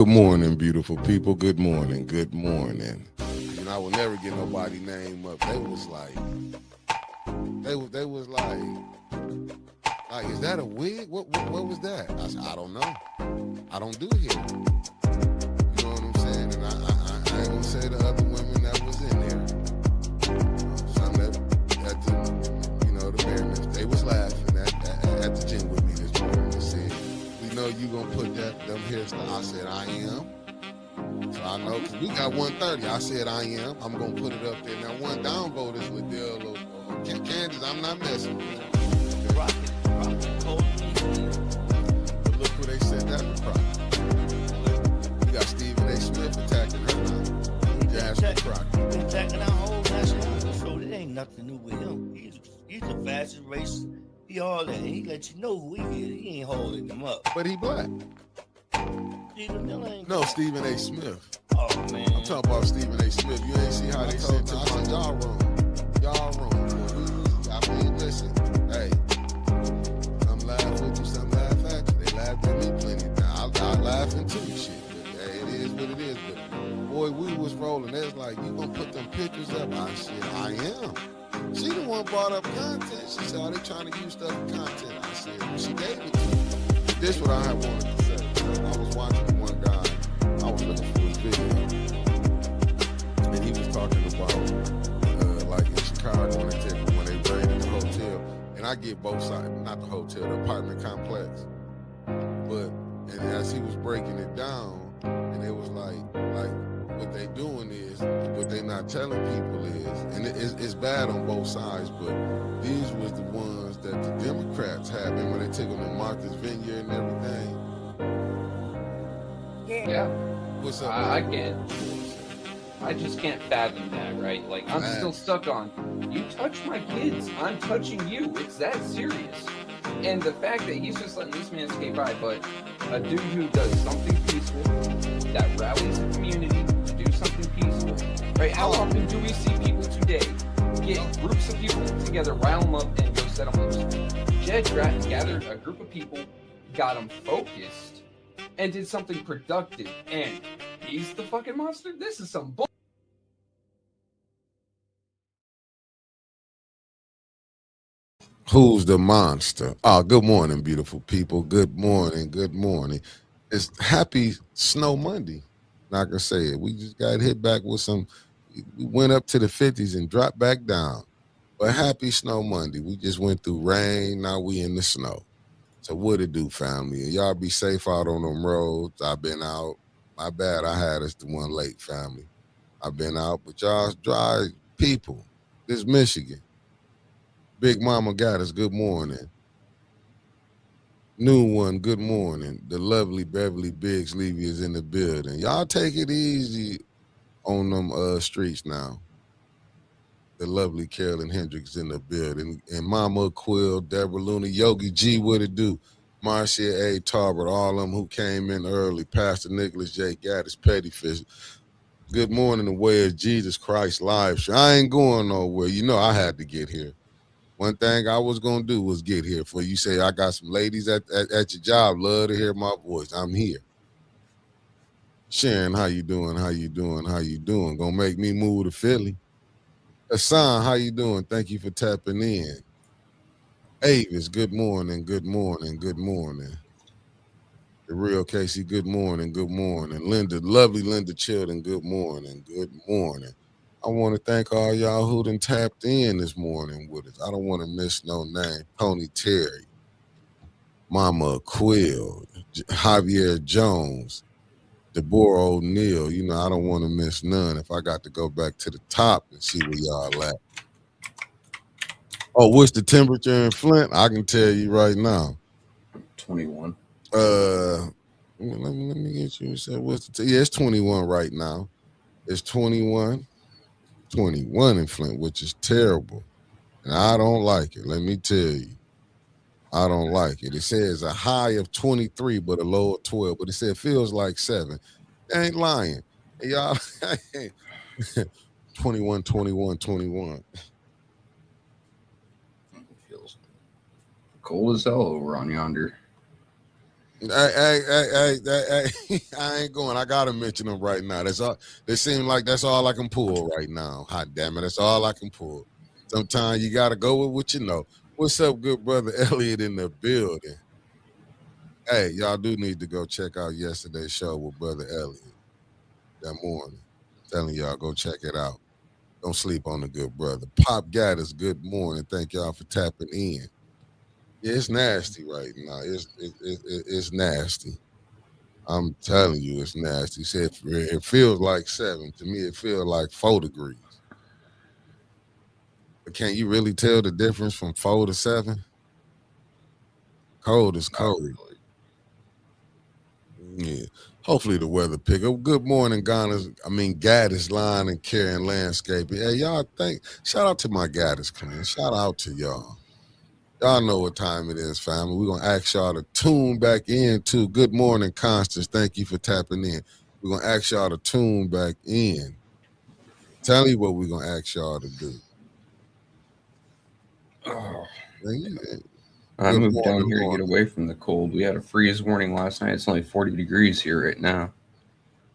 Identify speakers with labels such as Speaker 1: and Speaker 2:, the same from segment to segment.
Speaker 1: Good morning, beautiful people. Good morning. Good morning. I will never get nobody name up. They was like, they was like, is that a wig? What was that? I said, I don't know. I don't do hair. You know what I'm saying? And I ain't gonna say the other women that was in there. Some that at the merriment, they was laughing at the gym with me this morning and said, we know you gonna put them hairstyles. I said, I am. So I know, because we got 130. I said I am. I'm going to put it up there. Now, one downvote is Liddell or Kansas. I'm not messing with it. Okay?
Speaker 2: Rocket, cold.
Speaker 1: But look who they said that was Crockett. We got Stephen A. Smith attacking her now. Jasmine Crockett.
Speaker 2: Been attacking our whole national, so it ain't nothing new with him. He's a fascist racist. He all that. He let you know who he is. He ain't holding them up.
Speaker 1: But he black. No, Stephen A. Smith.
Speaker 2: Oh, man.
Speaker 1: I'm talking about Stephen A. Smith. You ain't see how they said to us. Y'all wrong. Y'all wrong. I mean, listen. Hey, some laugh with you, some laugh at you. They laughed at me plenty of times. I laughing too, shit. But, hey, it is what it is. But, boy, we was rolling. They was like, you gonna put them pictures up? I said, I am. She the one brought up content. She said, are they trying to use stuff for content? I said, well, she gave it to me. This is what I wanted to say. I was watching one guy. I was looking for his video, and he was talking about like in Chicago when they raided the hotel. And I get both sides, not the hotel, the apartment complex. But and as he was breaking it down, and it was like what they doing is what they not telling people is, and it's bad on both sides. But these was the ones that the Democrats had. Remember they took them to Martha's Vineyard and everything.
Speaker 3: Yeah.
Speaker 1: What's up?
Speaker 3: I just can't fathom that, right? Like, I'm still stuck on, you touch my kids, I'm touching you. It's that serious. And the fact that he's just letting this man skate by, but a dude who does something peaceful, that rallies the community to do something peaceful, right? How often do we see people today get groups of people together, rile them up, and go set them loose? Jed gathered a group of people, got them focused, and did something productive, and he's the fucking monster? This is some bull.
Speaker 1: Who's the monster? Oh, good morning, beautiful people. Good morning. Good morning. It's happy Snow Monday. Not gonna say it. We just got hit back with some. We went up to the 50s and dropped back down. But happy Snow Monday. We just went through rain. Now we in the snow. So what it do, family? And y'all be safe out on them roads. I've been out. My bad. I had us the one late, family. I've been out, but y'all dry people. This Michigan. Big Mama got us. Good morning. New one. Good morning. The lovely Beverly Biggs Levy is in the building. Y'all take it easy on them streets now. The lovely Carolyn Hendricks in the building. And Mama Quill, Deborah Luna, Yogi G, what it do? Marcia A. Tarbert, all them who came in early. Pastor Nicholas J. Gaddis, Pettyfish. Good morning, the way of Jesus Christ live show. I ain't going nowhere. You know I had to get here. One thing I was going to do was get here for you. Say, I got some ladies at your job. Love to hear my voice. I'm here. Sharon, how you doing? How you doing? How you doing? Gonna make me move to Philly. Hassan, how you doing? Thank you for tapping in. Avis, good morning. Good morning. Good morning. The real Casey, good morning. Good morning. Linda, lovely Linda Chilton, good morning. Good morning. I want to thank all y'all who done tapped in this morning with us. I don't want to miss no name. Tony Terry, Mama Quill, Javier Jones, Deborah O'Neill. You know, I don't want to miss none. If I got to go back to the top and see where y'all at. Oh, what's the temperature in Flint? I can tell you right now.
Speaker 3: 21.
Speaker 1: Let me get you. Yeah, it's 21 right now. It's 21 in Flint, which is terrible. And I don't like it. Let me tell you. I don't like it. It says a high of 23, but a low of 12. But it said it feels like 7. They ain't lying. And y'all, 21.
Speaker 3: Feels cold as hell over on yonder.
Speaker 1: I ain't going. I gotta mention them right now. That's all. They seem like that's all I can pull right now. Hot damn it, that's all I can pull. Sometimes you gotta go with what you know. What's up, good brother Elliot in the building? Hey, y'all do need to go check out yesterday's show with brother Elliot that morning. Telling y'all go check it out. Don't sleep on the good brother. Pop Gaddis, good morning. Thank y'all for tapping in. Yeah, it's nasty right now. It's nasty. I'm telling you, it's nasty. Said it feels like 7. To me, it feels like 4 degrees. But can't you really tell the difference from 4 to 7? Cold is cold.
Speaker 3: Really.
Speaker 1: Yeah. Hopefully the weather pick up. Good morning, Gaddis Line and Karen Landscaping. Hey, y'all shout out to my Gaddis clan. Shout out to y'all. Y'all know what time it is, family. We're going to ask y'all to tune back in too. Good morning, Constance. Thank you for tapping in. We're going to ask y'all to tune back in. Tell you what we're going to ask y'all to do.
Speaker 3: Oh.
Speaker 1: Man,
Speaker 3: I moved down here to get away from the cold. We had a freeze warning last night. It's only 40 degrees here right now.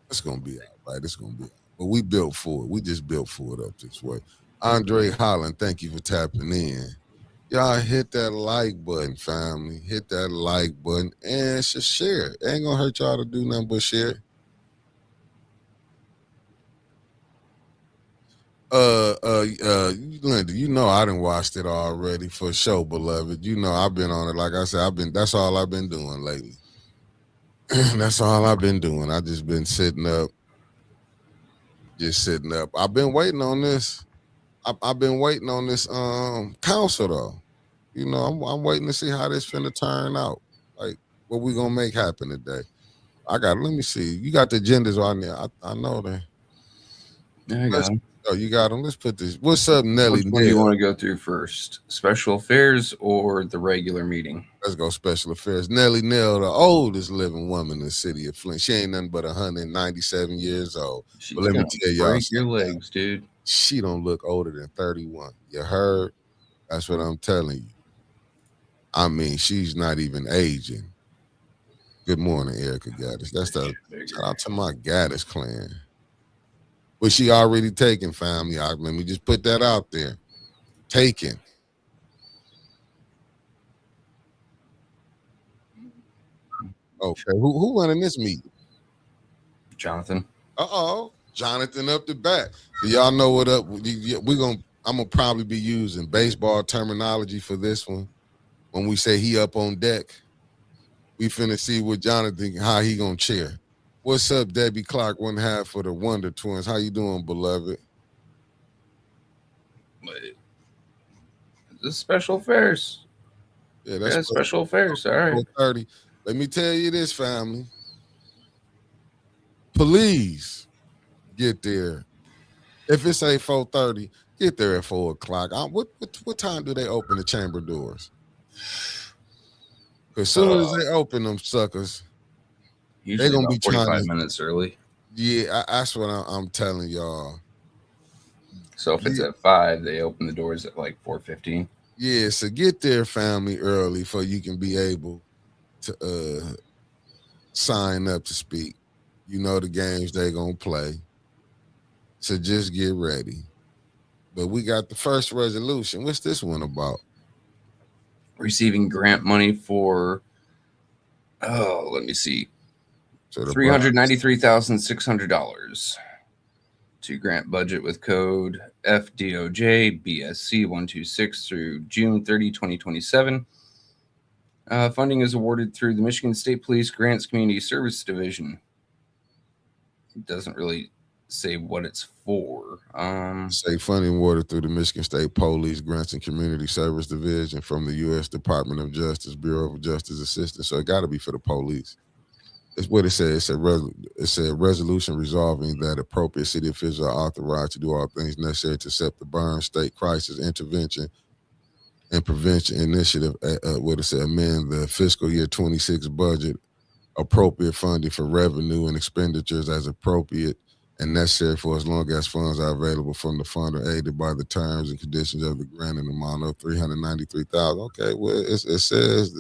Speaker 1: It's going to be all right. It's going to be all right. But we built for it. We just built for it up this way. Andre Holland, thank you for tapping in. Y'all hit that like button, family. Hit that like button and just share it. Ain't gonna hurt y'all to do nothing but share. Linda, you know I done watched it already for sure, beloved. You know I've been on it. Like I said, that's all I've been doing lately. That's all I've been doing. I just been sitting up. I've been waiting on this. I've been waiting on this council though. You know, I'm waiting to see how this finna turn out. Like what we gonna make happen today. Let me see. You got the agendas on there. I know that.
Speaker 3: I got them.
Speaker 1: Oh, you got them. Let's put this. What's up, Nelly?
Speaker 3: Which one do you want to go through first? Special affairs or the regular meeting?
Speaker 1: Let's go special affairs. Nelly Nell, the oldest living woman in the city of Flint. She ain't nothing but 197 years old.
Speaker 3: She's
Speaker 1: but let me tell y'all,
Speaker 3: break your legs, dude.
Speaker 1: She don't look older than 31. You heard? That's what I'm telling you. I mean, she's not even aging. Good morning, Erica Gaddis. Shout out to my Gaddis clan. But she already taken, family. Let me just put that out there. Taken. Okay, who running this meeting?
Speaker 3: Jonathan.
Speaker 1: Jonathan up the back. So y'all know what up. I'm gonna probably be using baseball terminology for this one. When we say he up on deck, we finna see what Jonathan, how he gonna cheer. What's up, Debbie Clark, 1/2 for the Wonder Twins. How you doing, beloved?
Speaker 3: This is special affairs.
Speaker 1: Yeah, that's
Speaker 3: special affairs. All right.
Speaker 1: 4:30. Let me tell you this, family. Please get there. If it's 4:30, get there at 4 o'clock. What time do they open the chamber doors? As soon as they open them suckers,
Speaker 3: usually
Speaker 1: they're gonna
Speaker 3: be 45 minutes early.
Speaker 1: Yeah, that's what I'm telling y'all.
Speaker 3: So if it's at 5, they open the doors at like 4:15.
Speaker 1: Yeah, so get there, family, early so you can be able to sign up to speak. You know the games they're gonna play. So just get ready. But we got the first resolution. What's this one about?
Speaker 3: Receiving grant money for let me see. $393,600 to grant budget with code FDOJ BSC 126 through June 30, 2027. Funding is awarded through the Michigan State Police Grants Community Service Division. It doesn't really say what it's for.
Speaker 1: Say funding awarded through the Michigan State Police Grants and Community Service Division from the U.S. Department of Justice, Bureau of Justice Assistance. So it got to be for the police. It's what it says. It's a resolution resolving that appropriate city officials are authorized to do all things necessary to set the burn state crisis intervention and prevention initiative. What it said, amend the fiscal year 26 budget, appropriate funding for revenue and expenditures as appropriate and necessary for as long as funds are available from the fund or aided by the terms and conditions of the grant in the amount of $393,000. Okay, well, it says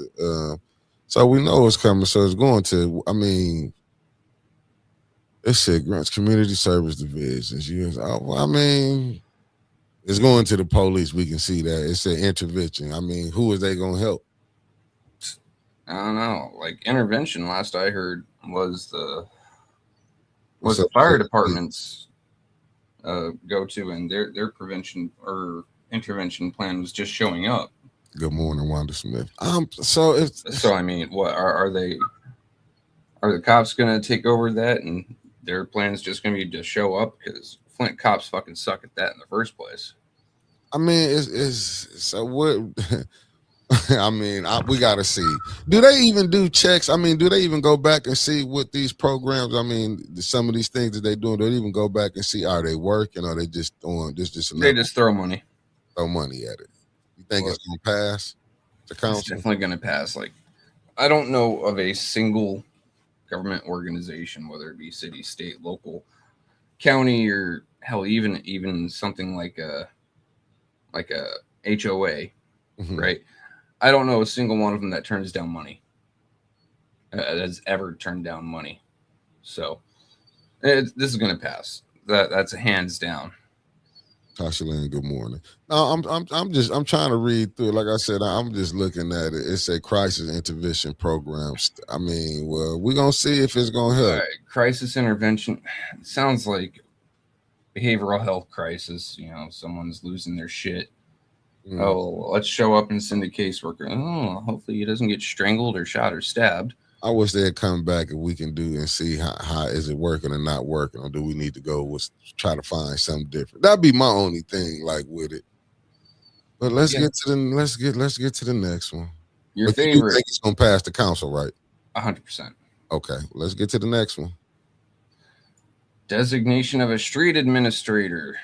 Speaker 1: So we know it's coming. So it's going to. I mean, it said grants community service divisions. Well, I mean, it's going to the police. We can see that. It said intervention. I mean, who is they gonna help?
Speaker 3: I don't know. Like intervention, last I heard was the
Speaker 1: What's
Speaker 3: the
Speaker 1: up,
Speaker 3: fire
Speaker 1: Chris?
Speaker 3: departments go to, and their prevention or intervention plan was just showing up.
Speaker 1: Good morning, Wanda Smith. So if
Speaker 3: So I mean, what are they? Are the cops gonna take over that, and their plan is just gonna be to show up? Because Flint cops fucking suck at that in the first place.
Speaker 1: I mean, it's so what? I mean, we gotta see. Do they even do checks? I mean, do they even go back and see what these programs? I mean, some of these things that they doing. Do they even go back and see are they working? Or are they just on this?
Speaker 3: They just throw money.
Speaker 1: Throw money at it. You think it's gonna pass the council?
Speaker 3: It's definitely gonna pass. Like, I don't know of a single government organization, whether it be city, state, local, county, or hell, even something like a HOA, right? I don't know a single one of them that turns down money. Has ever turned down money. So this is gonna pass. That's a hands down.
Speaker 1: Tasha Lynn, good morning. No, I'm trying to read through it. Like I said, I'm just looking at it. It's a crisis intervention programs. I mean, well, we're gonna see if it's gonna help.
Speaker 3: Crisis intervention sounds like behavioral health crisis. You know, someone's losing their shit. Oh, let's show up and send a caseworker. Oh, hopefully he doesn't get strangled or shot or stabbed.
Speaker 1: I wish they'd come back and we can do and see how is it working or not working, or do we need to go try to find something different? That'd be my only thing, like with it. But let's get to the next one.
Speaker 3: Your favorite?
Speaker 1: You think it's gonna pass the council, right?
Speaker 3: 100%.
Speaker 1: Okay, let's get to the next one.
Speaker 3: Designation of a street administrator.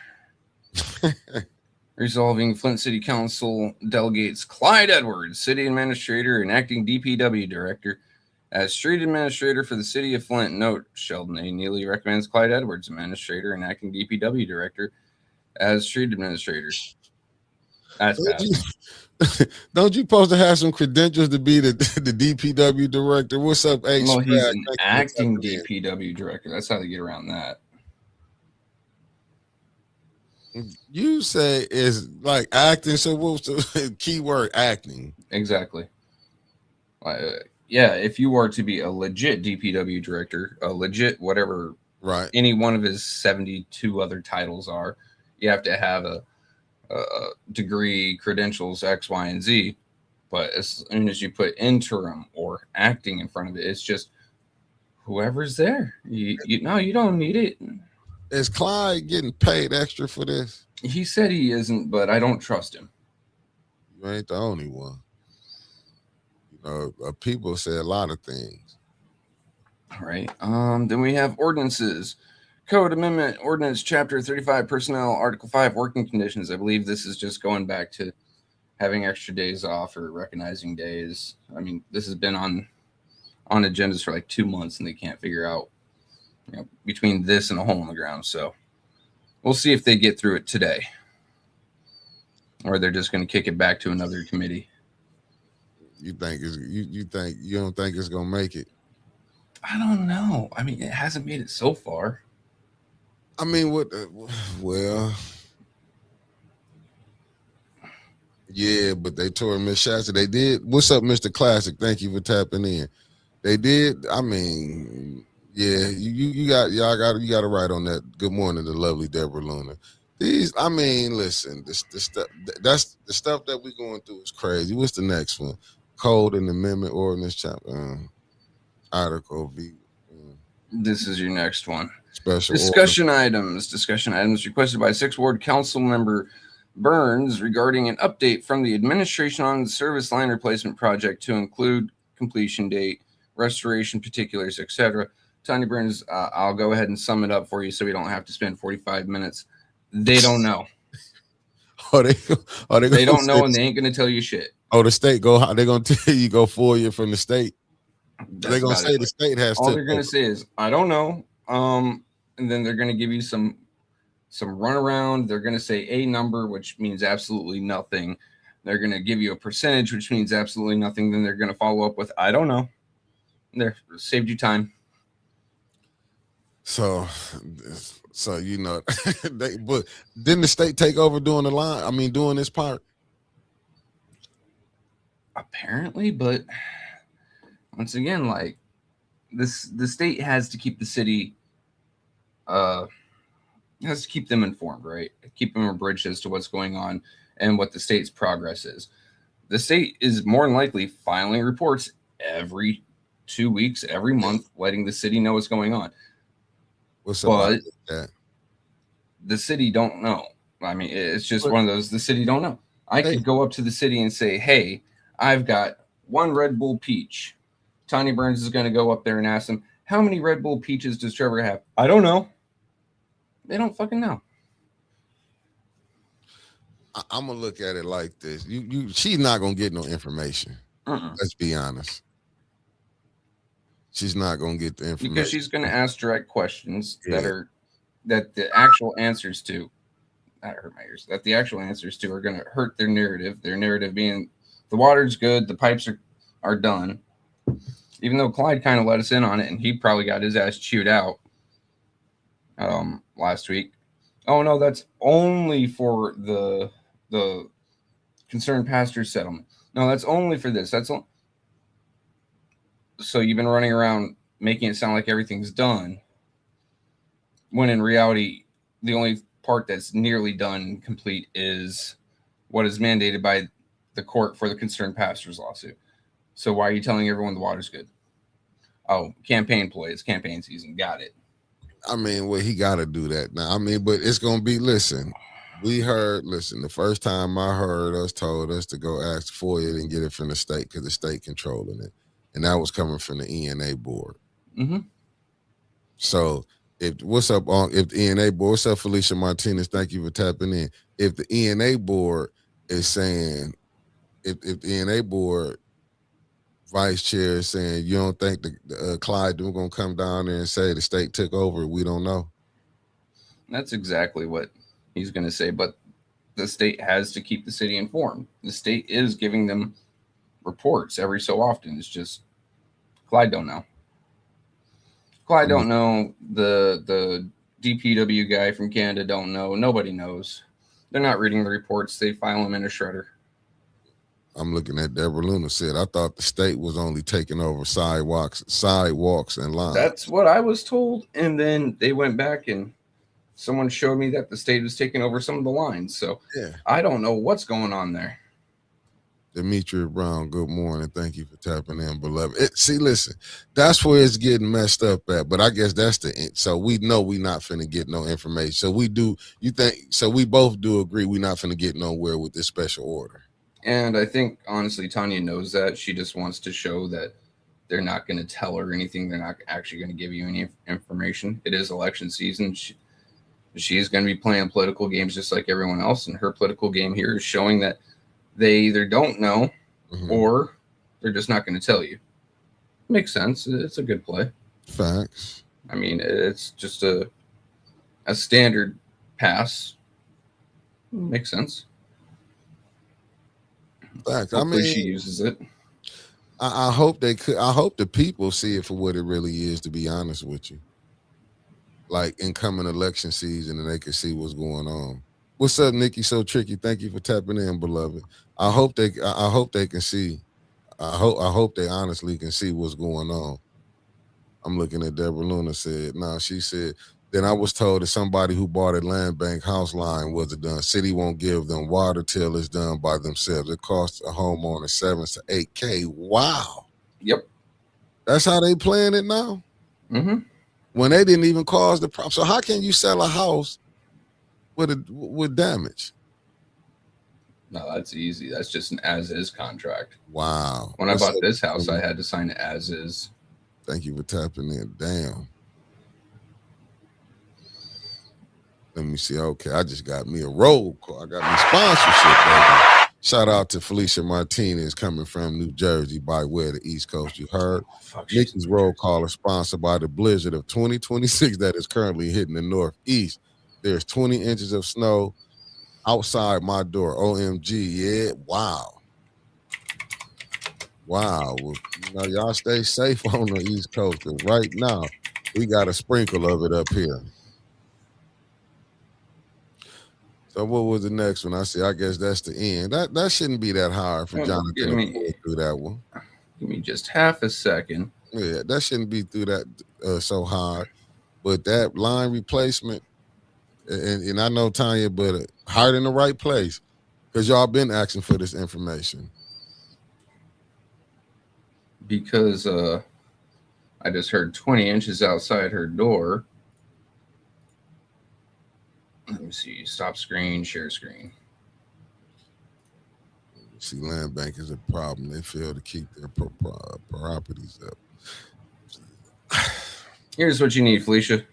Speaker 3: Resolving Flint City Council delegates Clyde Edwards, city administrator and acting DPW director, as street administrator for the city of Flint. Note, Sheldon A. Neely recommends Clyde Edwards, administrator and acting DPW director, as street administrator. That's
Speaker 1: Don't you supposed to have some credentials to be the DPW director? What's up, H?
Speaker 3: Well, he's an acting DPW director. That's how they get around that.
Speaker 1: You say is like acting. So what's the keyword? Acting.
Speaker 3: Exactly. Yeah, if you are to be a legit DPW director, a legit whatever,
Speaker 1: right?
Speaker 3: Any one of his 72 other titles are, you have to have a degree, credentials, X, Y, and Z. But as soon as you put interim or acting in front of it, it's just whoever's there. You don't need it.
Speaker 1: Is Clyde getting paid extra for this?
Speaker 3: He said he isn't, but I don't trust him.
Speaker 1: You ain't the only one. You know, people say a lot of things.
Speaker 3: All right. Then we have ordinances. Code Amendment Ordinance Chapter 35 Personnel, Article 5 Working Conditions. I believe this is just going back to having extra days off or recognizing days. I mean, this has been on agendas for like 2 months, and they can't figure out, between this and a hole in the ground. So we'll see if they get through it today, or they're just going to kick it back to another committee.
Speaker 1: You don't think it's going to make it?
Speaker 3: I don't know. I mean, it hasn't made it so far.
Speaker 1: I mean, well, yeah, but they tore Miss Shasta. They did. What's up, Mr. Classic? Thank you for tapping in. They did. I mean, yeah, you got it right on that. Good morning, the lovely Deborah Luna. I mean, listen, the stuff that's the stuff that we're going through is crazy. What's the next one? Code and Amendment Ordinance Chapter Article V.
Speaker 3: This is your next one.
Speaker 1: Special
Speaker 3: discussion items. Discussion items requested by 6th Ward Council Member Burns regarding an update from the administration on the service line replacement project to include completion date, restoration particulars, etc. Tanya Burns, I'll go ahead and sum it up for you so we don't have to spend 45 minutes. They don't know. They don't know, and they ain't gonna tell you shit.
Speaker 1: Oh, the state they're gonna tell you go 4 year from the state. They're gonna say the state has
Speaker 3: all they're gonna say is I don't know. And then they're gonna give you some runaround. They're gonna say a number, which means absolutely nothing. They're going to give you a percentage, which means absolutely nothing. Then they're going to follow up with, I don't know. There, saved you time.
Speaker 1: So but didn't the state take over doing the line? I mean, doing this part?
Speaker 3: Apparently, but once again, like the state has to keep the city, has to keep them informed, right? Keep them abreast as to what's going on and what the state's progress is. The state is more than likely filing reports every 2 weeks, every month, letting the city know what's going on. But the city don't know. I mean, it's just one of those, the city don't know. I could go up to the city and say, hey, I've got one Red Bull peach. Tanya Burns is going to go up there and ask them, how many Red Bull peaches does Trevor have? I don't know. They don't fucking know.
Speaker 1: I'm gonna look at it like this. She's not gonna get no information. Let's be honest. She's not gonna get the information
Speaker 3: because she's gonna ask direct questions that the actual answers to, that hurt my ears. That the actual answers to are gonna hurt their narrative. Their narrative being the water's good, the pipes are done. Even though Clyde kind of let us in on it, and he probably got his ass chewed out last week. Oh no, that's only for the concerned pastor settlement. No, that's only for this. So you've been running around making it sound like everything's done, when in reality, the only part that's nearly done and complete is what is mandated by the court for the concerned pastor's lawsuit. So why are you telling everyone the water's good? Oh, campaign play. It's campaign season. Got it.
Speaker 1: I mean, well, he got to do that now. I mean, but it's going to be, listen, the first time I heard us told us to go ask for it and get it from the state because the state controlling it. And that was coming from the ENA board.
Speaker 3: Mm-hmm.
Speaker 1: So if the ENA board, what's up, Felicia Martinez? Thank you for tapping in. If the ENA board is saying, if the ENA board vice chair is saying, you don't think the Clyde we're going to come down there and say the state took over, we don't know.
Speaker 3: That's exactly what he's going to say. But the state has to keep the city informed. The state is giving them reports every so often. It's just Clyde don't know. Clyde don't know. The DPW guy from Canada don't know. Nobody knows. They're not reading the reports. They file them in a shredder.
Speaker 1: I'm looking at Deborah Luna said, I thought the state was only taking over sidewalks and lines.
Speaker 3: That's what I was told. And then they went back and someone showed me that the state was taking over some of the lines. So
Speaker 1: yeah,
Speaker 3: I don't know what's going on there.
Speaker 1: Demetria Brown, good morning. Thank you for tapping in, beloved. Listen, that's where it's getting messed up at. But I guess that's so we know we not finna get no information. So we both do agree we not finna get nowhere with this special order.
Speaker 3: And I think, honestly, Tanya knows that. She just wants to show that they're not going to tell her anything. They're not actually going to give you any information. It is election season. She's going to be playing political games just like everyone else. And her political game here is showing that they either don't know or they're just not going to tell you. Makes sense. It's a good play.
Speaker 1: Facts.
Speaker 3: I mean, it's just a standard pass. Makes sense.
Speaker 1: Facts.
Speaker 3: Hopefully she uses it.
Speaker 1: I hope they could. I hope the people see it for what it really is, to be honest with you. Like incoming election season, and they can see what's going on. What's up, Nikki? So tricky. Thank you for tapping in, beloved. I hope they can see. I hope they honestly can see what's going on. I'm looking at Deborah Luna said. No, she said. Then I was told that somebody who bought a land bank house line wasn't done. City won't give them water till it's done by themselves. It costs a homeowner $7,000 to $8,000. Wow.
Speaker 3: Yep.
Speaker 1: That's how they playing it now.
Speaker 3: Mm-hmm.
Speaker 1: When they didn't even cause the problem. So how can you sell a house with damage?
Speaker 3: No, that's easy. That's just an as-is contract.
Speaker 1: Wow.
Speaker 3: When I bought this house, I had to sign it as-is.
Speaker 1: Thank you for tapping in. Damn. Let me see. Okay, I just got me a roll call. I got me sponsorship, baby. Shout out to Felicia Martinez coming from New Jersey by way of the East Coast. You heard? Nikki's roll call is sponsored by the blizzard of 2026 that is currently hitting the Northeast. There's 20 inches of snow outside my door. OMG, yeah, wow. Wow. Well, y'all stay safe on the East Coast, because right now we got a sprinkle of it up here. So what was the next one? I guess that's the end. That shouldn't be that hard for Jonathan to pull through that one.
Speaker 3: Give me just half a second.
Speaker 1: Yeah, that shouldn't be through that so hard. But that line replacement, and I know Tanya, but heart in the right place, because y'all been asking for this information.
Speaker 3: Because I just heard 20 inches outside her door. Let me see. Stop screen, share screen.
Speaker 1: See, land bank is a problem. They fail to keep their properties up.
Speaker 3: Here's what you need, Felicia.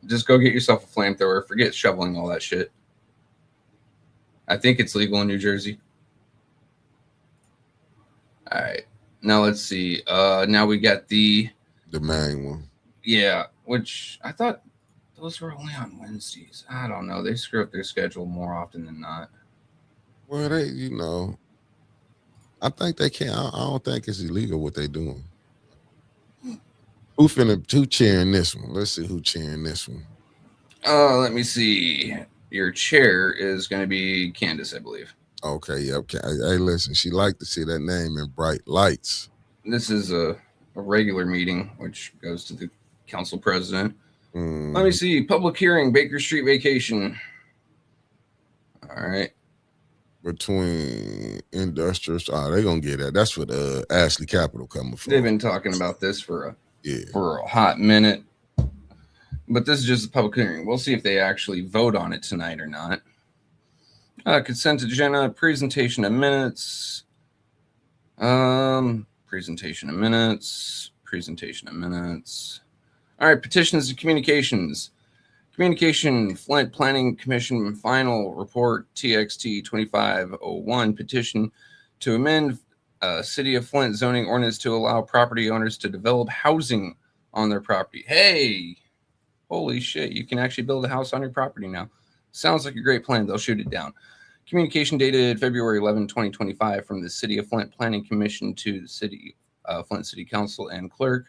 Speaker 3: Just go get yourself a flamethrower. Forget shoveling all that shit. I think it's legal in New Jersey. All right. Now let's see. Now we got the
Speaker 1: main one.
Speaker 3: Yeah, which I thought those were only on Wednesdays. I don't know. They screw up their schedule more often than not.
Speaker 1: Well, I think they can. I don't think it's illegal what they doing. Who cheering this one? Let's see who cheering this one.
Speaker 3: Let me see. Your chair is going to be Candace, I believe.
Speaker 1: Okay, yep. Hey, listen, she liked to see that name in bright lights.
Speaker 3: This is a regular meeting, which goes to the council president. Let me see. Public hearing, Baker Street vacation. All right.
Speaker 1: Between industrial, they're gonna get that. That's what Ashley Capital coming from.
Speaker 3: They've been talking about this for a hot minute, but this is just a public hearing. We'll see if they actually vote on it tonight or not. Consent agenda, presentation of minutes. Presentation of minutes. All right, petitions and communications. Communication, Flint Planning Commission final report, TXT 2501, petition to amend City of Flint zoning ordinance to allow property owners to develop housing on their property. Hey, holy shit, you can actually build a house on your property now. Sounds like a great plan. They'll shoot it down. Communication dated February 11, 2025 from the City of Flint Planning Commission to the City Flint City Council and Clerk,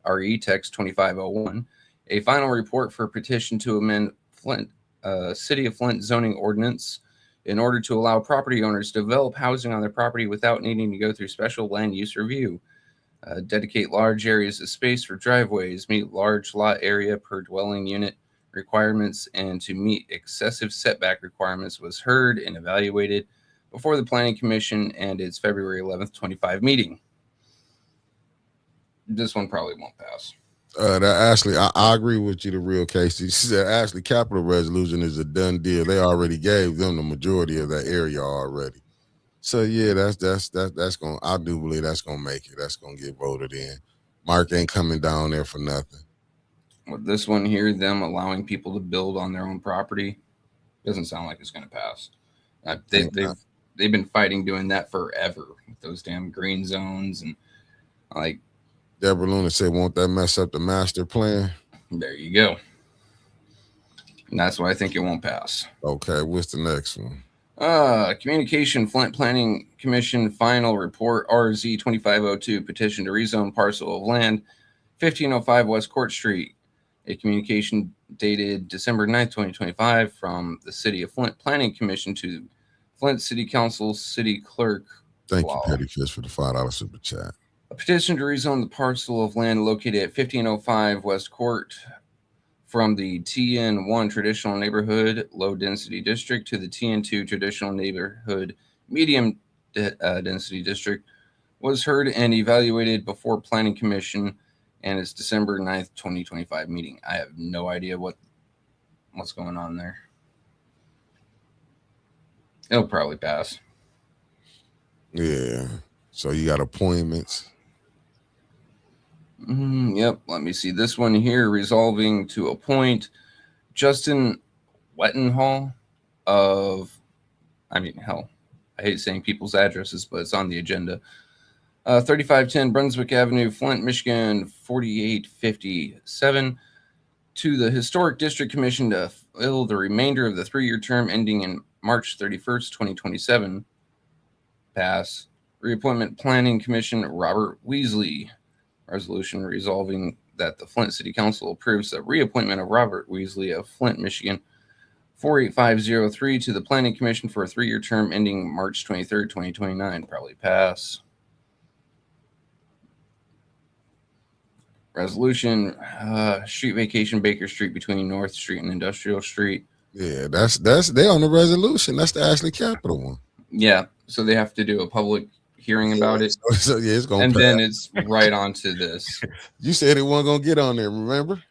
Speaker 3: RE text 2501. A final report for petition to amend Flint City of Flint zoning ordinance in order to allow property owners to develop housing on their property without needing to go through special land use review. Dedicate large areas of space for driveways, meet large lot area per dwelling unit requirements, and to meet excessive setback requirements was heard and evaluated before the Planning Commission and its February 11th, 25 meeting. This one probably won't pass.
Speaker 1: That Ashley, I agree with you. The real case, she said Ashley Capital resolution is a done deal. They already gave them the majority of that area already. So yeah, that's gonna. I do believe that's gonna make it. That's gonna get voted in. Mark ain't coming down there for nothing.
Speaker 3: With this one here, them allowing people to build on their own property, doesn't sound like it's gonna pass. They've been fighting doing that forever with those damn green zones and like.
Speaker 1: Deborah Luna said, won't that mess up the master plan?
Speaker 3: There you go. And that's why I think it won't pass.
Speaker 1: Okay, what's the next one?
Speaker 3: Communication Flint Planning Commission final report, RZ 2502, petition to rezone parcel of land, 1505 West Court Street. A communication dated December 9th, 2025 from the City of Flint Planning Commission to Flint City Council, City Clerk.
Speaker 1: Thank you, Petty Fish, for the $5 super chat.
Speaker 3: A petition to rezone the parcel of land located at 1505 West Court from the TN1 Traditional Neighborhood Low Density District to the TN2 Traditional Neighborhood Medium Density District was heard and evaluated before Planning Commission and its December 9th, 2025 meeting. I have no idea what's going on there. It'll probably pass.
Speaker 1: Yeah. So you got appointments.
Speaker 3: Yep. Let me see this one here. Resolving to appoint Justin Wettenhall I hate saying people's addresses, but it's on the agenda. 3510 Brunswick Avenue, Flint, Michigan, 4857 to the Historic District Commission to fill the remainder of the 3-year term ending in March 31st, 2027. Pass. Reappointment Planning Commission, Robert Weasley. Resolution resolving that the Flint City Council approves the reappointment of Robert Weasley of Flint, Michigan, 48503 to the Planning Commission for a 3-year term ending March 23rd, 2029. Probably pass. Resolution, street vacation Baker Street between North Street and Industrial Street.
Speaker 1: Yeah, that's they on the resolution. That's the Ashley Capital one.
Speaker 3: Yeah, so they have to do a public hearing about it.
Speaker 1: So yeah, it's gonna
Speaker 3: and
Speaker 1: pass.
Speaker 3: Then it's right on to this.
Speaker 1: You said it wasn't gonna get on there, remember?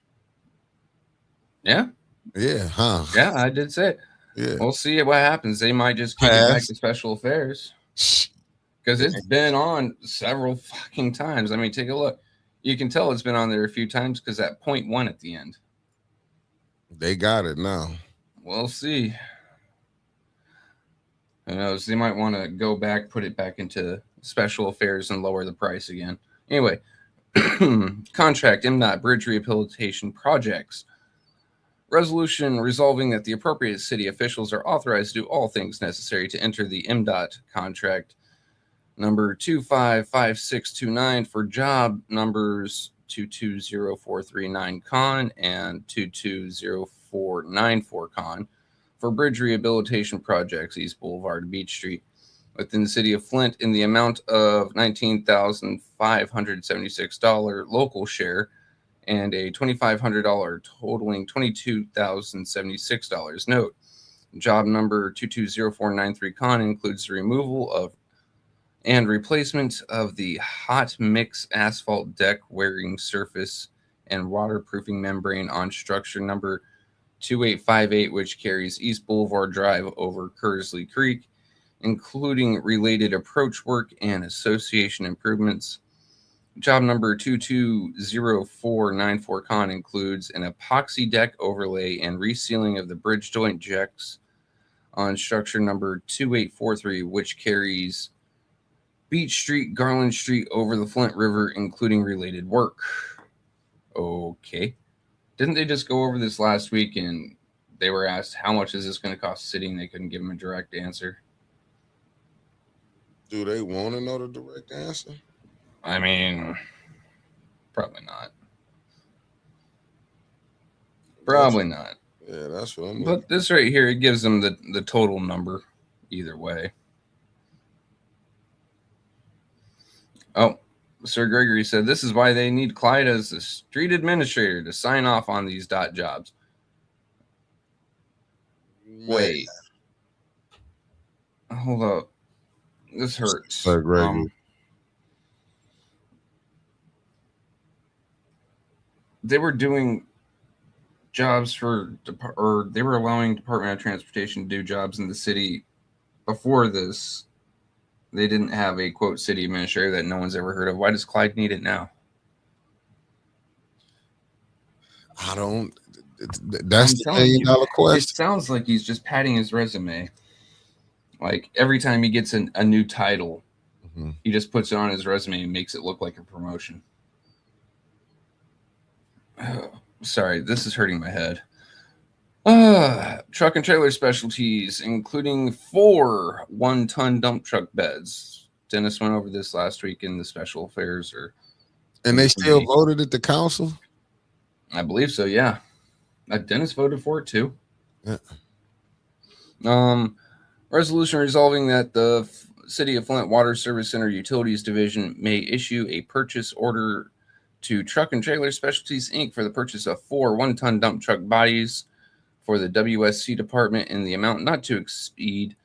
Speaker 3: Yeah.
Speaker 1: Yeah, huh?
Speaker 3: Yeah, I did say it.
Speaker 1: Yeah.
Speaker 3: We'll see what happens. They might just kick it back to special affairs. Because it's been on several fucking times. I mean, take a look. You can tell it's been on there a few times because that 0.1 at the end.
Speaker 1: They got it now.
Speaker 3: We'll see. Who knows? They might want to go back, put it back into special affairs and lower the price again. Anyway, contract MDOT Bridge Rehabilitation Projects. Resolution resolving that the appropriate city officials are authorized to do all things necessary to enter the MDOT contract number 255629 for job numbers 220439 con and 220494 con for bridge rehabilitation projects East Boulevard to Beach Street within the city of Flint in the amount of $19,576 local share and a $2,500 totaling $22,076. Note, job number 220493 con includes the removal of and replacement of the hot mix asphalt deck wearing surface and waterproofing membrane on structure number 2858, which carries East Boulevard Drive over Kersley Creek, including related approach work and association improvements. Job number 220494 con includes an epoxy deck overlay and resealing of the bridge joint jacks on structure number 2843, which carries Beach Street, Garland Street over the Flint River, including related work. Okay. Didn't they just go over this last week and they were asked how much is this going to cost the city and they couldn't give them a direct answer?
Speaker 1: Do they want to know the direct answer?
Speaker 3: I mean, probably not. Probably not.
Speaker 1: Yeah, that's what I'm
Speaker 3: looking. But this right here, it gives them the total number either way. Oh, Sir Gregory said this is why they need Clyde as the street administrator to sign off on these dot jobs. Wait. Hold up. This hurts.
Speaker 1: Sir Gregory.
Speaker 3: They were doing jobs or they were allowing Department of Transportation to do jobs in the city before this. They didn't have a, quote, city administrator that no one's ever heard of. Why does Clyde need it now?
Speaker 1: I don't. That's the $1 million question.
Speaker 3: It sounds like he's just padding his resume. Like every time he gets a new title, he just puts it on his resume and makes it look like a promotion. Sorry, this is hurting my head. Truck and trailer specialties, including 4 1-ton dump truck beds. Dennis went over this last week in the special affairs.
Speaker 1: And they still voted at the council?
Speaker 3: I believe so, yeah. Dennis voted for it too.
Speaker 1: Yeah.
Speaker 3: Resolution resolving that the City of Flint Water Service Center Utilities Division may issue a purchase order to Truck and Trailer Specialties, Inc. for the purchase of 4 1-ton dump truck bodies for the WSC department in the amount not to exceed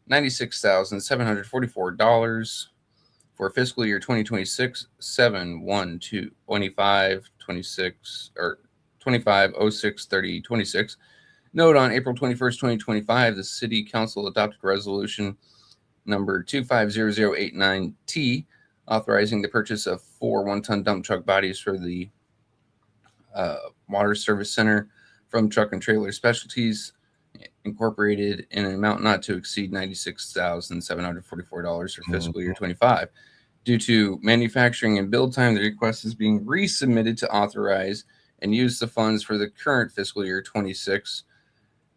Speaker 3: $96,744 for fiscal year 2026, 7/1/25/26 or 25/06/30/26. Note on April 21st, 2025, the City Council adopted resolution number 250089T, authorizing the purchase of 4 1-ton dump truck bodies for the Water Service Center from Truck and Trailer Specialties Incorporated in an amount not to exceed $96,744 for fiscal year 25. Due to manufacturing and build time, the request is being resubmitted to authorize and use the funds for the current fiscal year 26,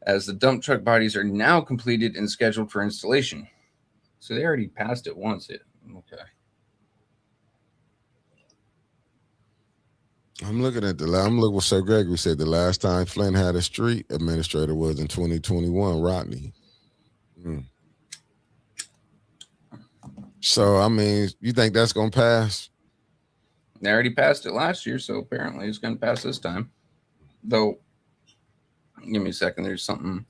Speaker 3: as the dump truck bodies are now completed and scheduled for installation. So they already passed it once. Okay.
Speaker 1: I'm looking what Sir Gregory said. The last time Flint had a street administrator was in 2021, Rodney. So, I mean, you think that's going to pass?
Speaker 3: They already passed it last year, so apparently it's going to pass this time. Though, give me a second. There's something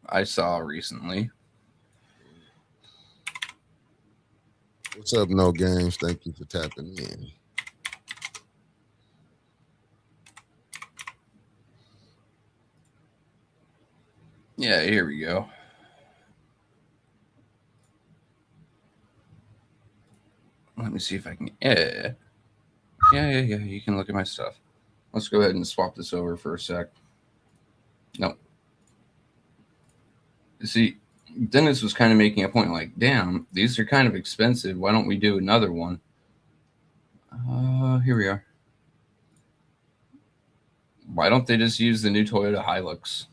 Speaker 3: I saw recently.
Speaker 1: What's up, No Games? Thank you for tapping in.
Speaker 3: Yeah, here we go. Let me see if I can. Yeah. You can look at my stuff. Let's go ahead and swap this over for a sec. Nope. See, Dennis was kind of making a point like, damn, these are kind of expensive. Why don't we do another one? Here we are. Why don't they just use the new Toyota Hilux?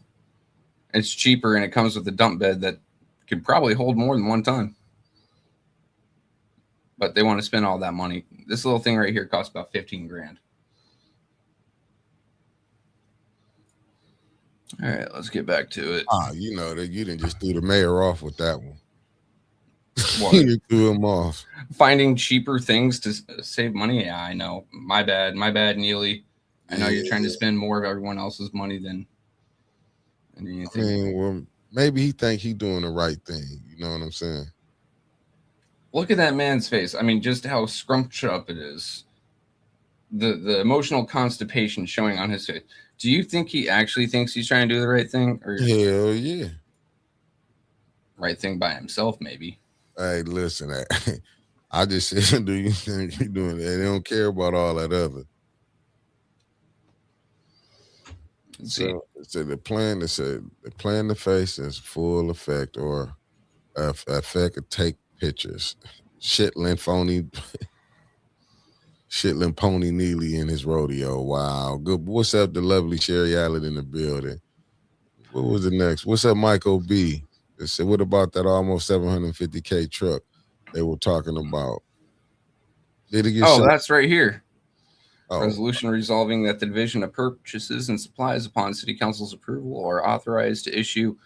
Speaker 3: It's cheaper and it comes with a dump bed that could probably hold more than one ton. But they want to spend all that money. This little thing right here costs about 15 grand. All right, let's get back to it.
Speaker 1: You know that you didn't just threw the mayor off with that one.
Speaker 3: What?
Speaker 1: You threw him off.
Speaker 3: Finding cheaper things to save money? Yeah, I know. My bad, Neely. I know you're trying to spend more of everyone else's money than anything.
Speaker 1: I mean, well, maybe he think he doing the right thing. You know what I'm saying?
Speaker 3: Look at that man's face. I mean, just how scrunched up it is. The emotional constipation showing on his face. Do you think he actually thinks he's trying to do the right thing? Or
Speaker 1: hell yeah.
Speaker 3: Right thing by himself, maybe.
Speaker 1: Hey, listen, I just said, do you think you're doing that? They don't care about all that other. So the plan to face is full effect or effect of take pictures. Shitland Pony Neely in his rodeo. Wow. Good. What's up, the lovely Sherry Allen in the building? What was the next? What's up, Michael B? They said, what about that almost 750K truck they were talking about? Did it get shot?
Speaker 3: That's right here. Resolution resolving that the Division of Purchases and Supplies, upon City Council's approval, are authorized to issue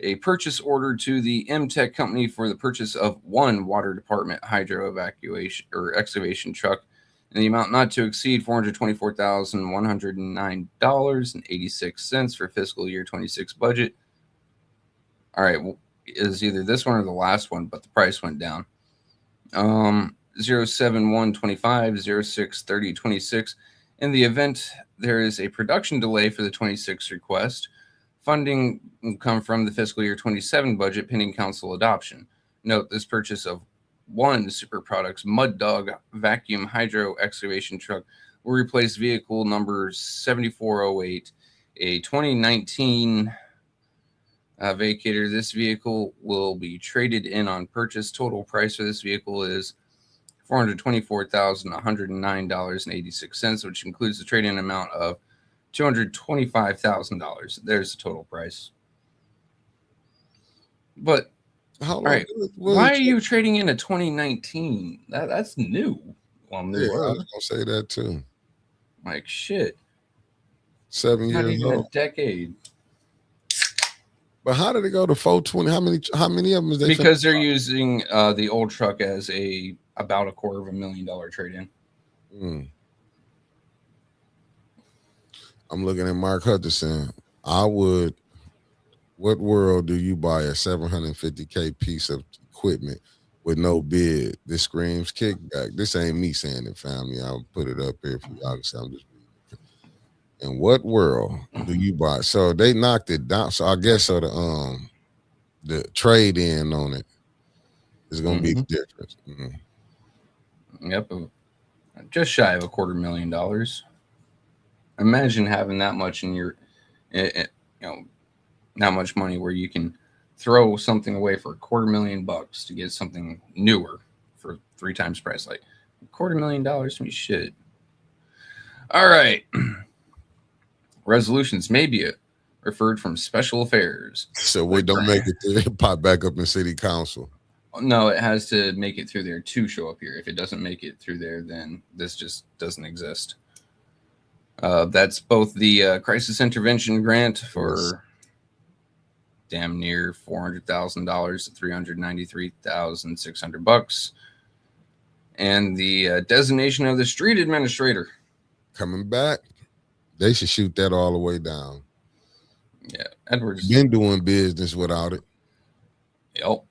Speaker 3: a purchase order to the MTech company for the purchase of one water department hydro evacuation or excavation truck in the amount not to exceed $424,109.86 for fiscal year 26 budget. All right, well, is either this one or the last one, but the price went down. 07125, 063026. In the event there is a production delay for the 26 request, funding will come from the fiscal year 27 budget pending council adoption. Note, this purchase of one Super Products Mud Dog vacuum hydro excavation truck will replace vehicle number 7408, a 2019 Vacator. This vehicle will be traded in on purchase. Total price for this vehicle is $424,109.86, which includes the trade-in amount of $225,000. There's the total price. But all right, why are you trading in a 2019? That's new. Well, new.
Speaker 1: Yeah, I was gonna say that too.
Speaker 3: Like shit.
Speaker 1: 7 years
Speaker 3: Not even
Speaker 1: old.
Speaker 3: a decade.
Speaker 1: But how did it go to 420? How many of them is they?
Speaker 3: Because they're using the old truck as about $250,000 trade-in.
Speaker 1: I'm looking at Mark Hutchinson. What world do you buy a 750K piece of equipment with no bid? This screams kickback. This ain't me saying it, family. I'll put it up here for y'all to see. I'm just reading. In what world do you buy? So they knocked it down. So I guess the trade in on it is going to be the difference.
Speaker 3: Yep, just shy of $250,000. Imagine having that much in your, not much money where you can throw something away for $250,000 to get something newer for 3 times price. Like $250,000 to me, shit. All right. Resolutions may be referred from special affairs.
Speaker 1: So we don't make it to pop back up in city council.
Speaker 3: No, it has to make it through there to show up here. If it doesn't make it through there, then this just doesn't exist. That's both the crisis intervention grant for damn near $400,000 to $393,600, and the designation of the street administrator
Speaker 1: coming back. They should shoot that all the way down.
Speaker 3: Yeah, Edwards
Speaker 1: been doing business without it.
Speaker 3: Yep.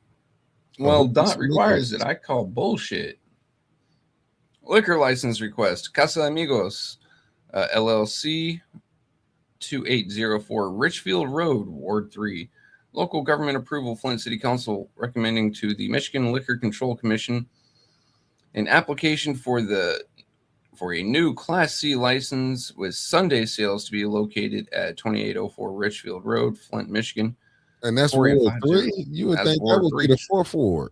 Speaker 3: Well, DOT requires it. I call bullshit. Liquor license request. Casa Amigos, LLC, 2804 Richfield Road, Ward 3. Local government approval. Flint City Council recommending to the Michigan Liquor Control Commission an application for a new Class C license with Sunday sales to be located at 2804 Richfield Road, Flint, Michigan.
Speaker 1: And that's Ward 3? You would think that would be the fourth ward.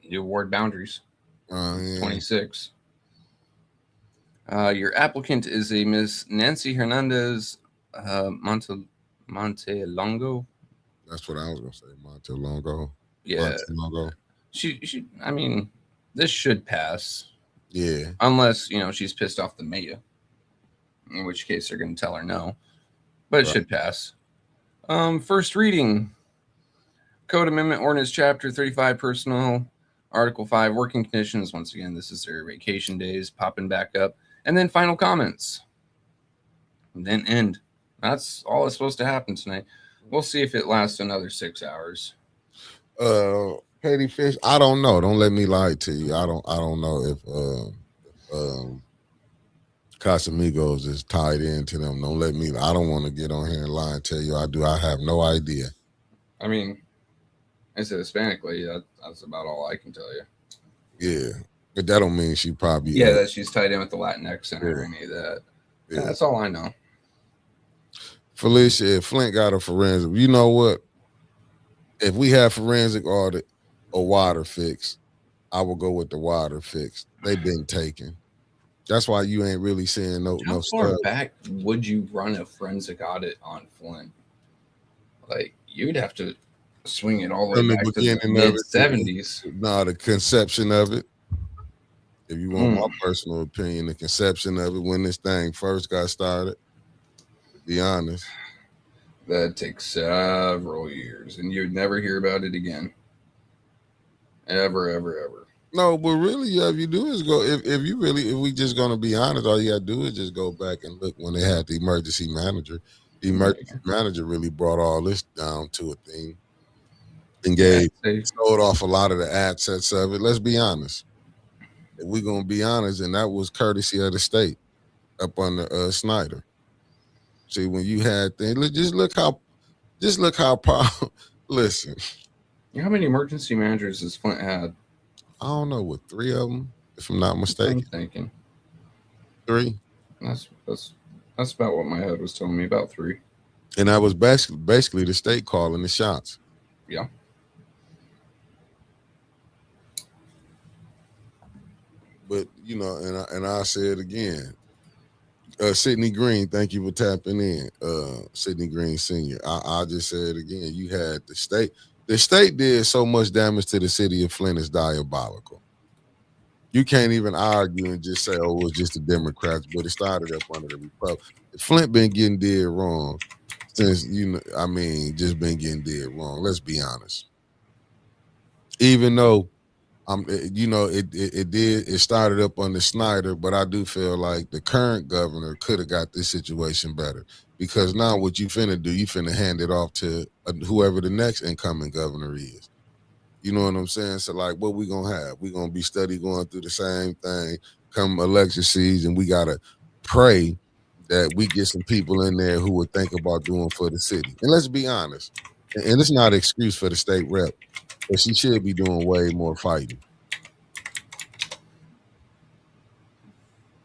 Speaker 3: New ward boundaries.
Speaker 1: Yeah.
Speaker 3: 26. Your applicant is a Miss Nancy Hernandez Montelongo.
Speaker 1: That's what I was going to say, Montelongo.
Speaker 3: Yeah.
Speaker 1: Montelongo.
Speaker 3: She, I mean, this should pass.
Speaker 1: Yeah.
Speaker 3: Unless, she's pissed off the mayor. In which case they're going to tell her no. But it should pass. First reading. Code Amendment Ordinance Chapter 35 Personal. Article 5 Working Conditions. Once again, this is their vacation days popping back up. And then final comments. And then end. That's all that's supposed to happen tonight. We'll see if it lasts another 6 hours.
Speaker 1: Petty Fish, I don't know. Don't let me lie to you. I don't know if Casamigos is tied into them. Don't let me. I don't want to get on here and lie and tell you I do. I have no idea.
Speaker 3: I mean, as a Hispanic lady, that's about all I can tell you.
Speaker 1: Yeah, but that don't mean she probably.
Speaker 3: Yeah, that she's tied in with the Latinx Center or any of that. Yeah, that's all I know.
Speaker 1: Felicia, if Flint got a forensic, you know what? If we have forensic audit or water fix, I will go with the water fix. They've been taken. That's why you ain't really seeing no
Speaker 3: How far
Speaker 1: stuff.
Speaker 3: back would you run a forensic audit on Flint? Like, you'd have to swing it all the way back to the mid-70s.
Speaker 1: No, the conception of it. If you want my personal opinion, the conception of it, when this thing first got started, to be honest.
Speaker 3: That takes several years, and you'd never hear about it again. Ever, ever, ever.
Speaker 1: No, but really, all you do is go. If we just gonna be honest, all you gotta do is just go back and look when they had the emergency manager. The emergency manager really brought all this down to a thing and sold off a lot of the assets of it. Let's be honest. If we're gonna be honest, and that was courtesy of the state up under Snyder. See, when you had things, just look how listen.
Speaker 3: How many emergency managers has Flint had?
Speaker 1: I don't know, what, 3 of them, if I'm not mistaken.
Speaker 3: I'm thinking
Speaker 1: 3.
Speaker 3: That's about what my head was telling me, about 3.
Speaker 1: And that was basically the state calling the shots.
Speaker 3: Yeah.
Speaker 1: But and I'll say it again. Sidney Green, thank you for tapping in. Sidney Green Sr. I'll just say it again. You had the state. The state did so much damage to the city of Flint is diabolical. You can't even argue and just say, oh, it was just the Democrats, but it started up under the Republicans. Flint been getting dead wrong since, just been getting dead wrong. Let's be honest. Even though, it started up under Snyder, but I do feel like the current governor could have got this situation better. Because now what you finna do, you finna hand it off to whoever the next incoming governor is. You know what I'm saying? So, like, what we gonna have? We gonna be going through the same thing come election season. We gotta pray that we get some people in there who would think about doing for the city. And let's be honest, and it's not an excuse for the state rep, but she should be doing way more fighting.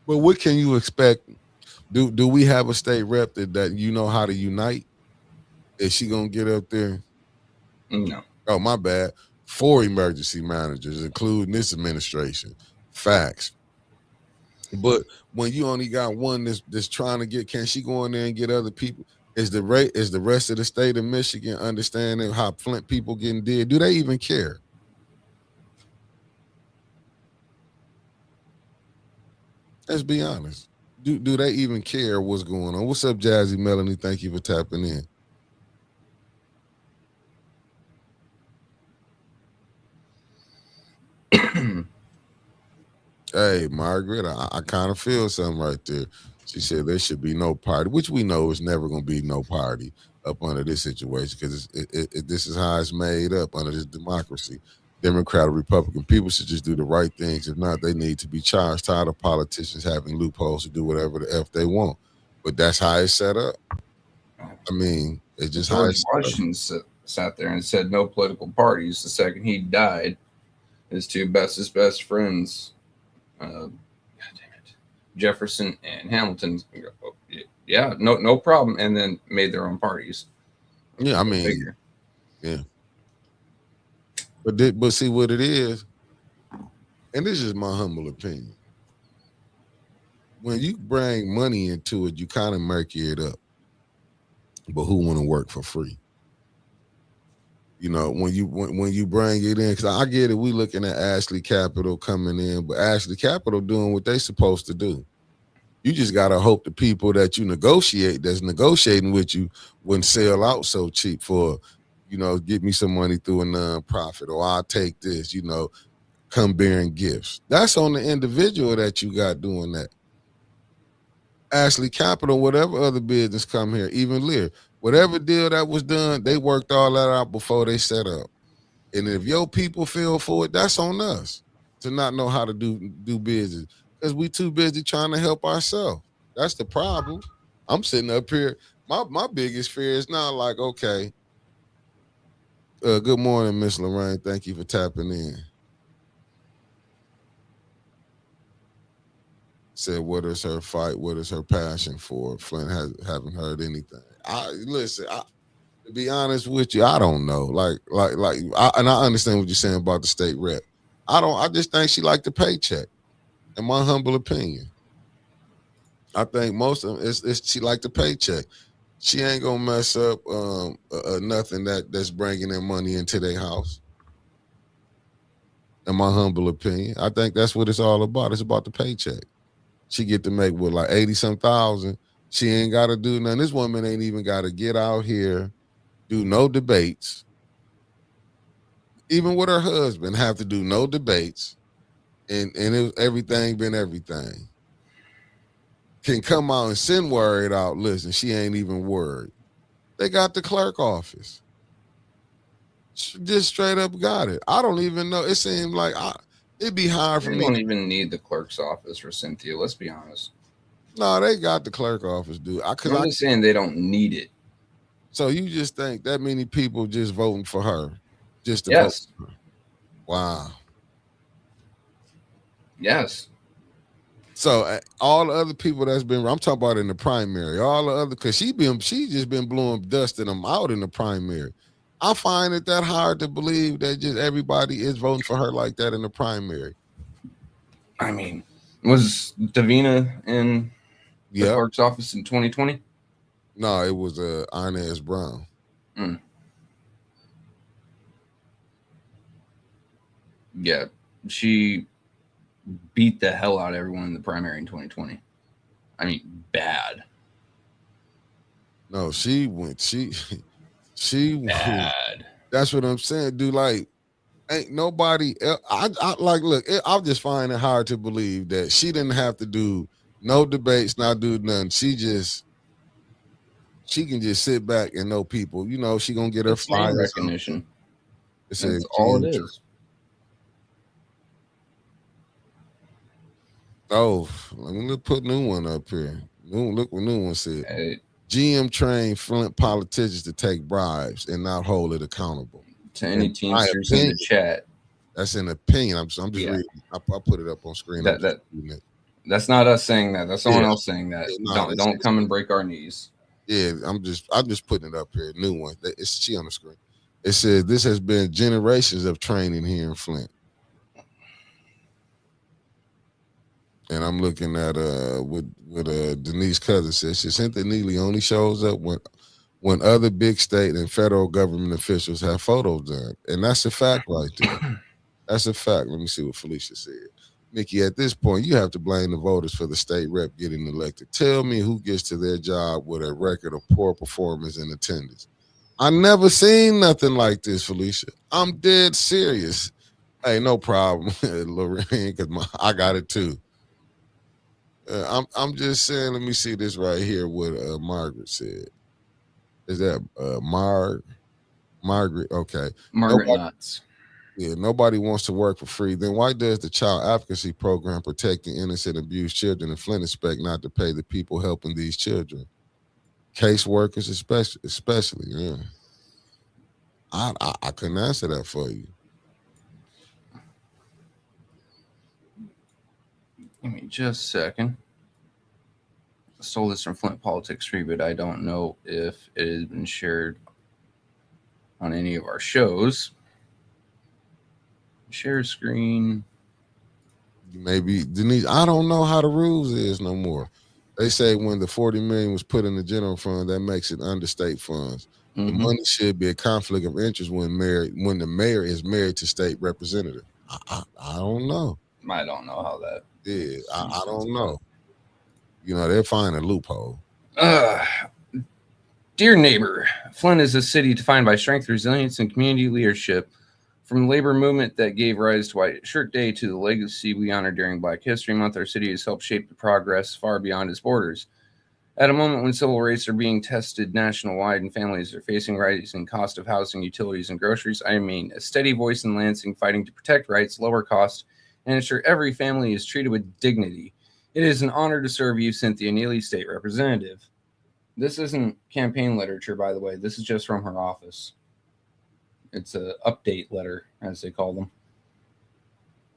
Speaker 1: But what can you expect? Do we have a state rep that you know how to unite? Is she gonna get up there?
Speaker 3: No.
Speaker 1: Oh, my bad. 4 emergency managers, including this administration. Facts. But when you only got one that's trying to get, can she go in there and get other people? Is the rest of the state of Michigan understanding how Flint people getting dead? Do they even care? Let's be honest. Do they even care what's going on? What's up, Jazzy Melanie? Thank you for tapping in. Hey, Margaret, I kind of feel something right there. She said there should be no party, which we know is never going to be no party up under this situation because this is how it's made up under this democracy. Democrat or Republican, people should just do the right things. If not, they need to be charged. Tired of politicians having loopholes to do whatever the F they want. But that's how it's set up. I mean, it's just how it's
Speaker 3: Washington sat there and said no political parties. The second he died, his two best friends, God damn it, Jefferson and Hamilton, yeah, no problem, and then made their own parties.
Speaker 1: Yeah, I mean, yeah. But see what it is, and this is my humble opinion. When you bring money into it, you kind of murky it up. But who want to work for free? You know, when you bring it in, because I get it, we looking at Ashley Capital coming in, but Ashley Capital doing what they supposed to do. You just gotta hope the people that you that's negotiating with you wouldn't sell out so cheap for, get me some money through a nonprofit, or I'll take this, come bearing gifts. That's on the individual that you got doing that. Ashley Capital, whatever other business come here, even Lear, whatever deal that was done, they worked all that out before they set up. And if your people feel for it, that's on us to not know how to do business because we too busy trying to help ourselves. That's the problem. I'm sitting up here. My biggest fear is now like, okay, good morning, Miss Lorraine. Thank you for tapping in. Said, what is her fight? What is her passion for? Flint haven't heard anything. To be honest with you, I don't know. And I understand what you're saying about the state rep. I just think she liked the paycheck. In my humble opinion, I think most of it's she liked the paycheck. She ain't gonna mess up nothing that's bringing in money into their house. In my humble opinion, I think that's what it's all about. It's about the paycheck. She get to make like 80-some thousand. She ain't got to do nothing. This woman ain't even got to get out here, do no debates. Even with her husband, have to do no debates. And everything been everything. Can come out and send word out. Listen, she ain't even worried. They got the clerk office. She just straight up got it. I don't even know. It seemed like it'd be hard for me.
Speaker 3: They don't even need the clerk's office for Cynthia. Let's be honest.
Speaker 1: No, they got the clerk office, dude.
Speaker 3: I'm just saying they don't need it.
Speaker 1: So you just think that many people just voting for her, just to
Speaker 3: vote for her?
Speaker 1: Wow.
Speaker 3: Yes.
Speaker 1: So all the other people I'm talking about in the primary, all the other, because she just been blowing dust in them out in the primary. I find it that hard to believe that just everybody is voting for her like that in the primary.
Speaker 3: I mean, was Davina in the clerk's office in 2020?
Speaker 1: No, it was Inez Brown.
Speaker 3: Yeah, she beat the hell out of everyone in the primary in 2020. I mean, bad.
Speaker 1: No, she
Speaker 3: bad.
Speaker 1: That's what I'm saying, dude. Like, ain't nobody else. I'll just find it hard to believe that she didn't have to do no debates, not do nothing. She can just sit back and know people. She gonna get her flyers.
Speaker 3: Recognition.
Speaker 1: That's
Speaker 3: all it is.
Speaker 1: Oh, let me put new one up here. Look what new one said.
Speaker 3: Hey.
Speaker 1: GM trained Flint politicians to take bribes and not hold it accountable.
Speaker 3: To any Teamsters in the chat.
Speaker 1: That's an opinion. I'm just reading. I'll put it up on screen.
Speaker 3: That's not us saying that. That's someone else saying that. Don't come and break our knees.
Speaker 1: Yeah, I'm just putting it up here. New one. She on the screen. It says this has been generations of training here in Flint. and I'm looking at with Denise Cousins says Cynthia Neely only shows up when other big state and federal government officials have photos done, and that's a fact right there. That's a fact. Let me see what Felicia said. Nikki, at this point, you have to blame the voters for the state rep getting elected. Tell me who gets to their job with a record of poor performance and attendance. I never seen nothing like this, Felicia. I'm dead serious. Hey, no problem, Lorraine, because I got it too. I'm just saying. Let me see this right here. What Margaret said. Is that Margaret? Okay.
Speaker 4: Margaret Knotts.
Speaker 1: Yeah, nobody wants to work for free. Then why does the child advocacy program protecting innocent abused children in Flint expect not to pay the people helping these children? Caseworkers, especially. Yeah. I couldn't answer that for you.
Speaker 4: Give me just a second. I stole this from Flint Politics Free, but I don't know if it has been shared on any of our shows. Share screen.
Speaker 1: Maybe Denise. I don't know how the rules is no more. They say when the 40 million was put in the general fund, that makes it under state funds.
Speaker 4: Mm-hmm.
Speaker 1: The money should be a conflict of interest when the mayor is married to state representative. I don't know.
Speaker 4: I don't know how that.
Speaker 1: Yeah, I don't know. You know, they'll find a loophole.
Speaker 4: Dear neighbor, Flint is a city defined by strength, resilience, and community leadership. From the labor movement that gave rise to White Shirt Day to the legacy we honor during Black History Month, our city has helped shape the progress far beyond its borders. At a moment when civil rights are being tested nationwide and families are facing rising cost of housing, utilities, and groceries, I remain a steady voice in Lansing fighting to protect rights, lower costs, and ensure every family is treated with dignity. It is an honor to serve you, Cynthia Neely, State Representative. This isn't campaign literature, by the way. This is just from her office. It's an update letter, as they call them.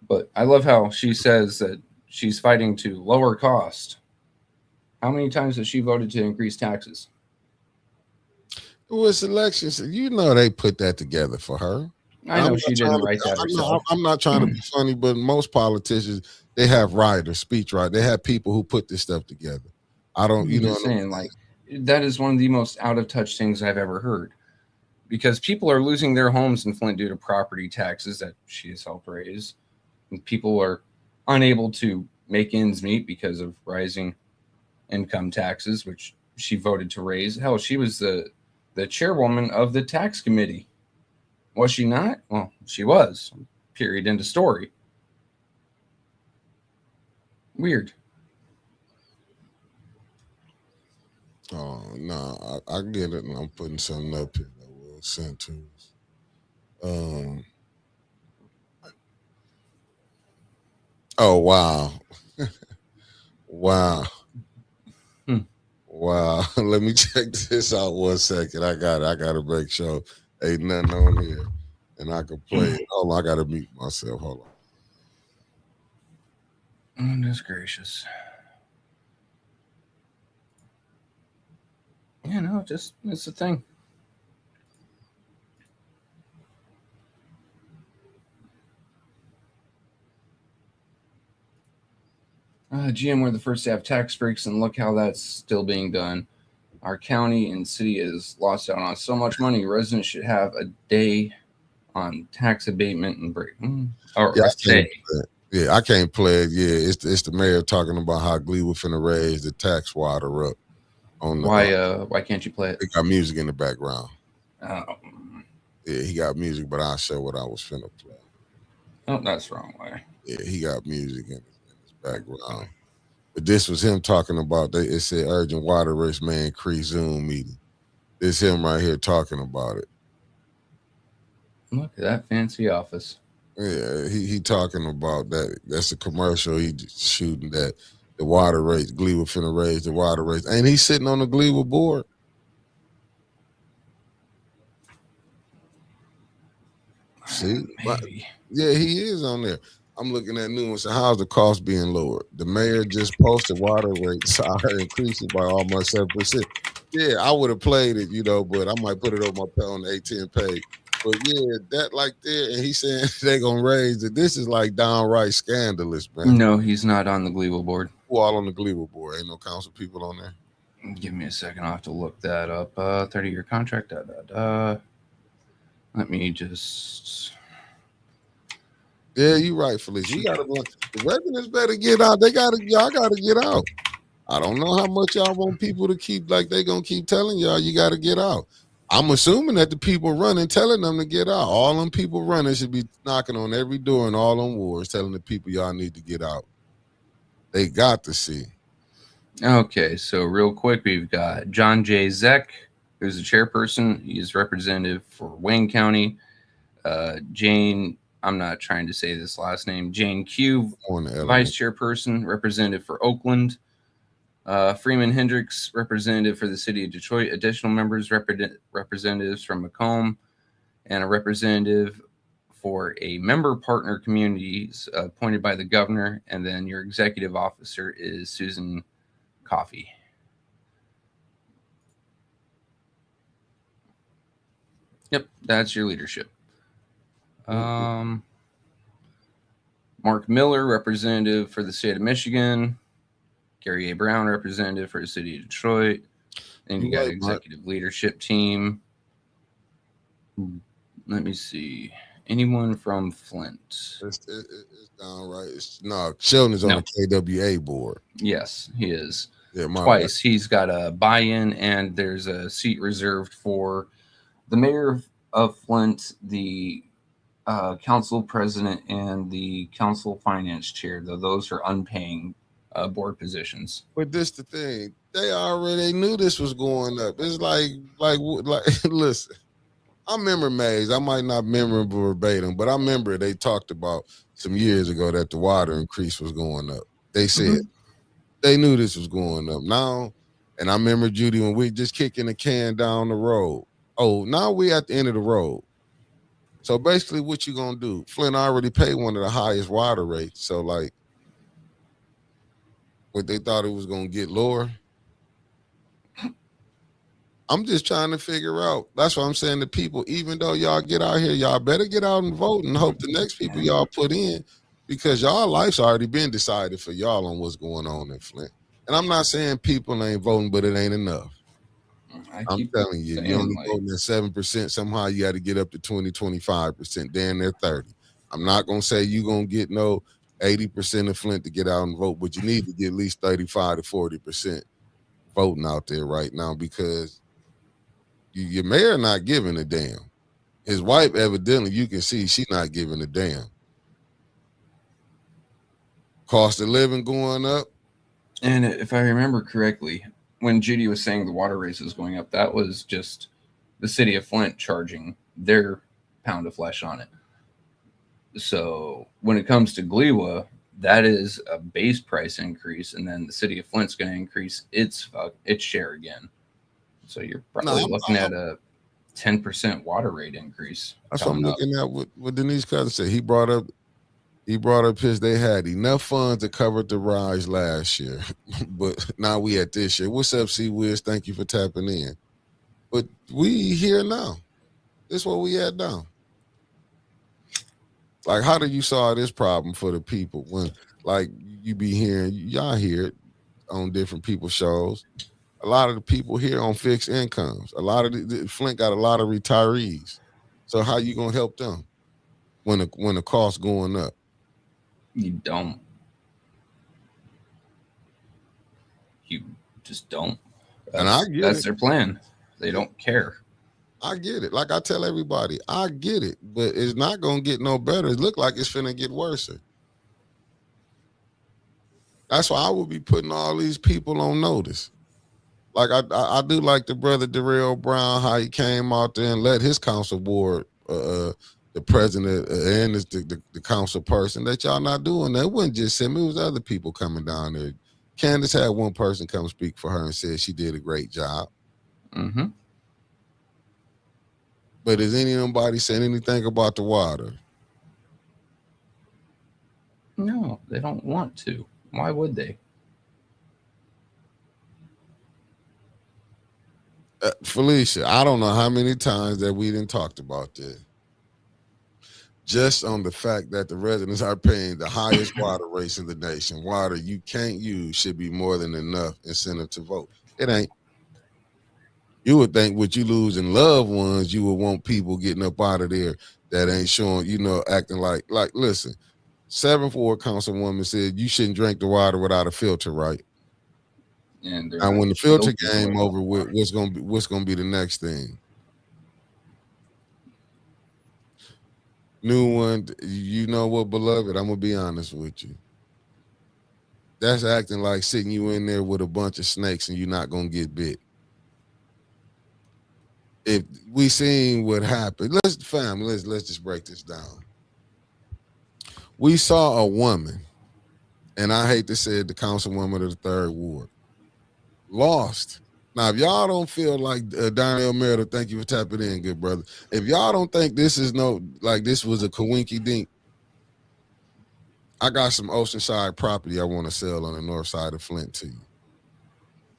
Speaker 4: But I love how she says that she's fighting to lower cost. How many times has she voted to increase taxes?
Speaker 1: It was elections. You know they put that together for her.
Speaker 4: I know she didn't write that herself.
Speaker 1: I'm not trying to be funny, but most politicians, they have writers, speech writers. They have people who put this stuff together. I don't, you know what I'm saying?
Speaker 4: Like, that is one of the most out of touch things I've ever heard. Because people are losing their homes in Flint due to property taxes that she has helped raise. And people are unable to make ends meet because of rising income taxes, which she voted to raise. Hell, she was the chairwoman of the tax committee. Was she not? Well, she was. Period. End of story. Weird.
Speaker 1: Oh, no, I get it. And I'm putting something up here. Sent to us. Oh wow. Wow. Wow. Let me check this out 1 second. I gotta make sure ain't nothing on here and I can play it. Hold on, I gotta mute myself. Hold on.
Speaker 4: Goodness gracious. Yeah, no, just it's the thing. GM, we're the first to have tax breaks, and look how that's still being done. Our county and city has lost out on so much money. Residents should have a day on tax abatement and break.
Speaker 1: I can't play it. Yeah, it's the mayor talking about how Gleewood finna raise the tax water up. On the,
Speaker 4: why can't you play it?
Speaker 1: He got music in the background.
Speaker 4: Oh.
Speaker 1: Yeah, he got music, but I'll show what I was finna play.
Speaker 4: Oh, that's the wrong way.
Speaker 1: Yeah, he got music in his background. But this was him talking about, it said urgent water race may increase Zoom meeting. This him right here talking about it.
Speaker 4: Look at that fancy office.
Speaker 1: Yeah, he talking about that. That's a commercial he shooting that the water race, Gleewood finna raise the water race. Ain't he sitting on the Gleewood board? See?
Speaker 4: Maybe.
Speaker 1: Yeah, he is on there. I'm looking at new ones. So how's the cost being lowered? The mayor just posted water rates are increasing by almost 7%. Yeah, I would have played it, but I might put it on the 810 page. But yeah, that like there, and he's saying they gonna raise it. This is like downright scandalous, man.
Speaker 4: No, he's not on the Gleeville board.
Speaker 1: Who all on the Gleeville board? Ain't no council people on there.
Speaker 4: Give me a second. I'll have to look that up. 30-year contract. Let me just.
Speaker 1: Yeah, you right, Felicia. You gotta the residents better get out. Y'all gotta get out. I don't know how much y'all want people to keep like they gonna keep telling y'all you gotta get out. I'm assuming that the people running telling them to get out. All them people running should be knocking on every door in all them wards telling the people y'all need to get out. They got to see.
Speaker 4: Okay, so real quick, we've got John J. Zeck, who's the chairperson. He's representative for Wayne County. Jane, I'm not trying to say this last name, Jane Q, vice chairperson, representative for Oakland. Freeman Hendricks, representative for the city of Detroit. Additional members, representatives from Macomb, and a representative for a member partner communities appointed by the governor. And then your executive officer is Susan Coffey. Yep, that's your leadership. Mark Miller, representative for the state of Michigan. Gary A. Brown, representative for the city of Detroit. And you got executive leadership team. Let me see. Anyone from Flint?
Speaker 1: It's downright. Sheldon is on the KWA board.
Speaker 4: Yes, he is.
Speaker 1: Yeah,
Speaker 4: twice. He's got a buy-in, and there's a seat reserved for the mayor of Flint, the council president, and the council finance chair, though those are unpaying board positions.
Speaker 1: But this the thing. They already knew this was going up. It's like listen, I remember Mays. I might not remember verbatim, but I remember they talked about some years ago that the water increase was going up. They said they knew this was going up now. And I remember, Judy, when we just kicking the can down the road. Oh, now we at the end of the road. So basically what you gonna do? Flint already paid one of the highest water rates. So like what they thought it was gonna get lower. I'm just trying to figure out. That's what I'm saying to people. Even though y'all get out here, y'all better get out and vote and hope the next people y'all put in, because y'all life's already been decided for y'all on what's going on in Flint. And I'm not saying people ain't voting, but it ain't enough. I'm telling you, you only voting at 7%. Somehow you got to get up to 20, 25%. Then they're 30. I'm not gonna say you gonna get no 80% of Flint to get out and vote, but you need to get at least 35 to 40% voting out there right now, because your mayor not giving a damn. His wife, evidently, you can see she not giving a damn. Cost of living going up.
Speaker 4: And if I remember correctly, when Judy was saying the water race is going up, that was just the city of Flint charging their pound of flesh on it. So when it comes to Glewa, that is a base price increase, and then the city of Flint's going to increase its share again. So you're probably looking at a 10% water rate increase.
Speaker 1: That's what I'm looking at. What Denise Cousins said. He brought up they had enough funds to cover the rise last year, but now we at this year. What's up, C Wiz? Thank you for tapping in. But we here now. This is what we at now. Like, how do you solve this problem for the people when, like, you be hearing, y'all hear it on different people's shows. A lot of the people here on fixed incomes. A lot of the Flint got a lot of retirees. So how you gonna help them when the cost going up?
Speaker 4: You don't. You just don't.
Speaker 1: And I get
Speaker 4: that's their plan. They don't care.
Speaker 1: I get it. Like I tell everybody, I get it, but it's not gonna get no better. It look like it's finna get worse. That's why I would be putting all these people on notice. Like I do like the brother Darrell Brown, how he came out there and let his council board, the president and the council person, that y'all not doing that. It wasn't just him, it was other people coming down there. Candace had one person come speak for her and said she did a great job.
Speaker 4: Mm-hmm.
Speaker 1: But is anybody saying anything about the water?
Speaker 4: No, they don't want to. Why would they?
Speaker 1: Felicia, I don't know how many times that we didn't talked about this. just on the fact that the residents are paying the highest water rates in the nation. Water you can't use should be more than enough incentive to vote. It ain't. You would think with you losing loved ones, you would want people getting up out of there that ain't showing, acting like listen, 7th Ward Councilwoman said you shouldn't drink the water without a filter, right?
Speaker 3: And
Speaker 1: when the filter game over with, what's gonna be the next thing? New one, you know what, beloved? I'm gonna be honest with you. That's acting like sitting you in there with a bunch of snakes and you're not gonna get bit. If we seen what happened, let's just break this down. We saw a woman, and I hate to say it, the councilwoman of the 3rd Ward, lost. Now, if y'all don't feel like Darnell Merrill, thank you for tapping in, good brother. If y'all don't think this is this was a coinky dink, I got some Oceanside property I want to sell on the north side of Flint to you.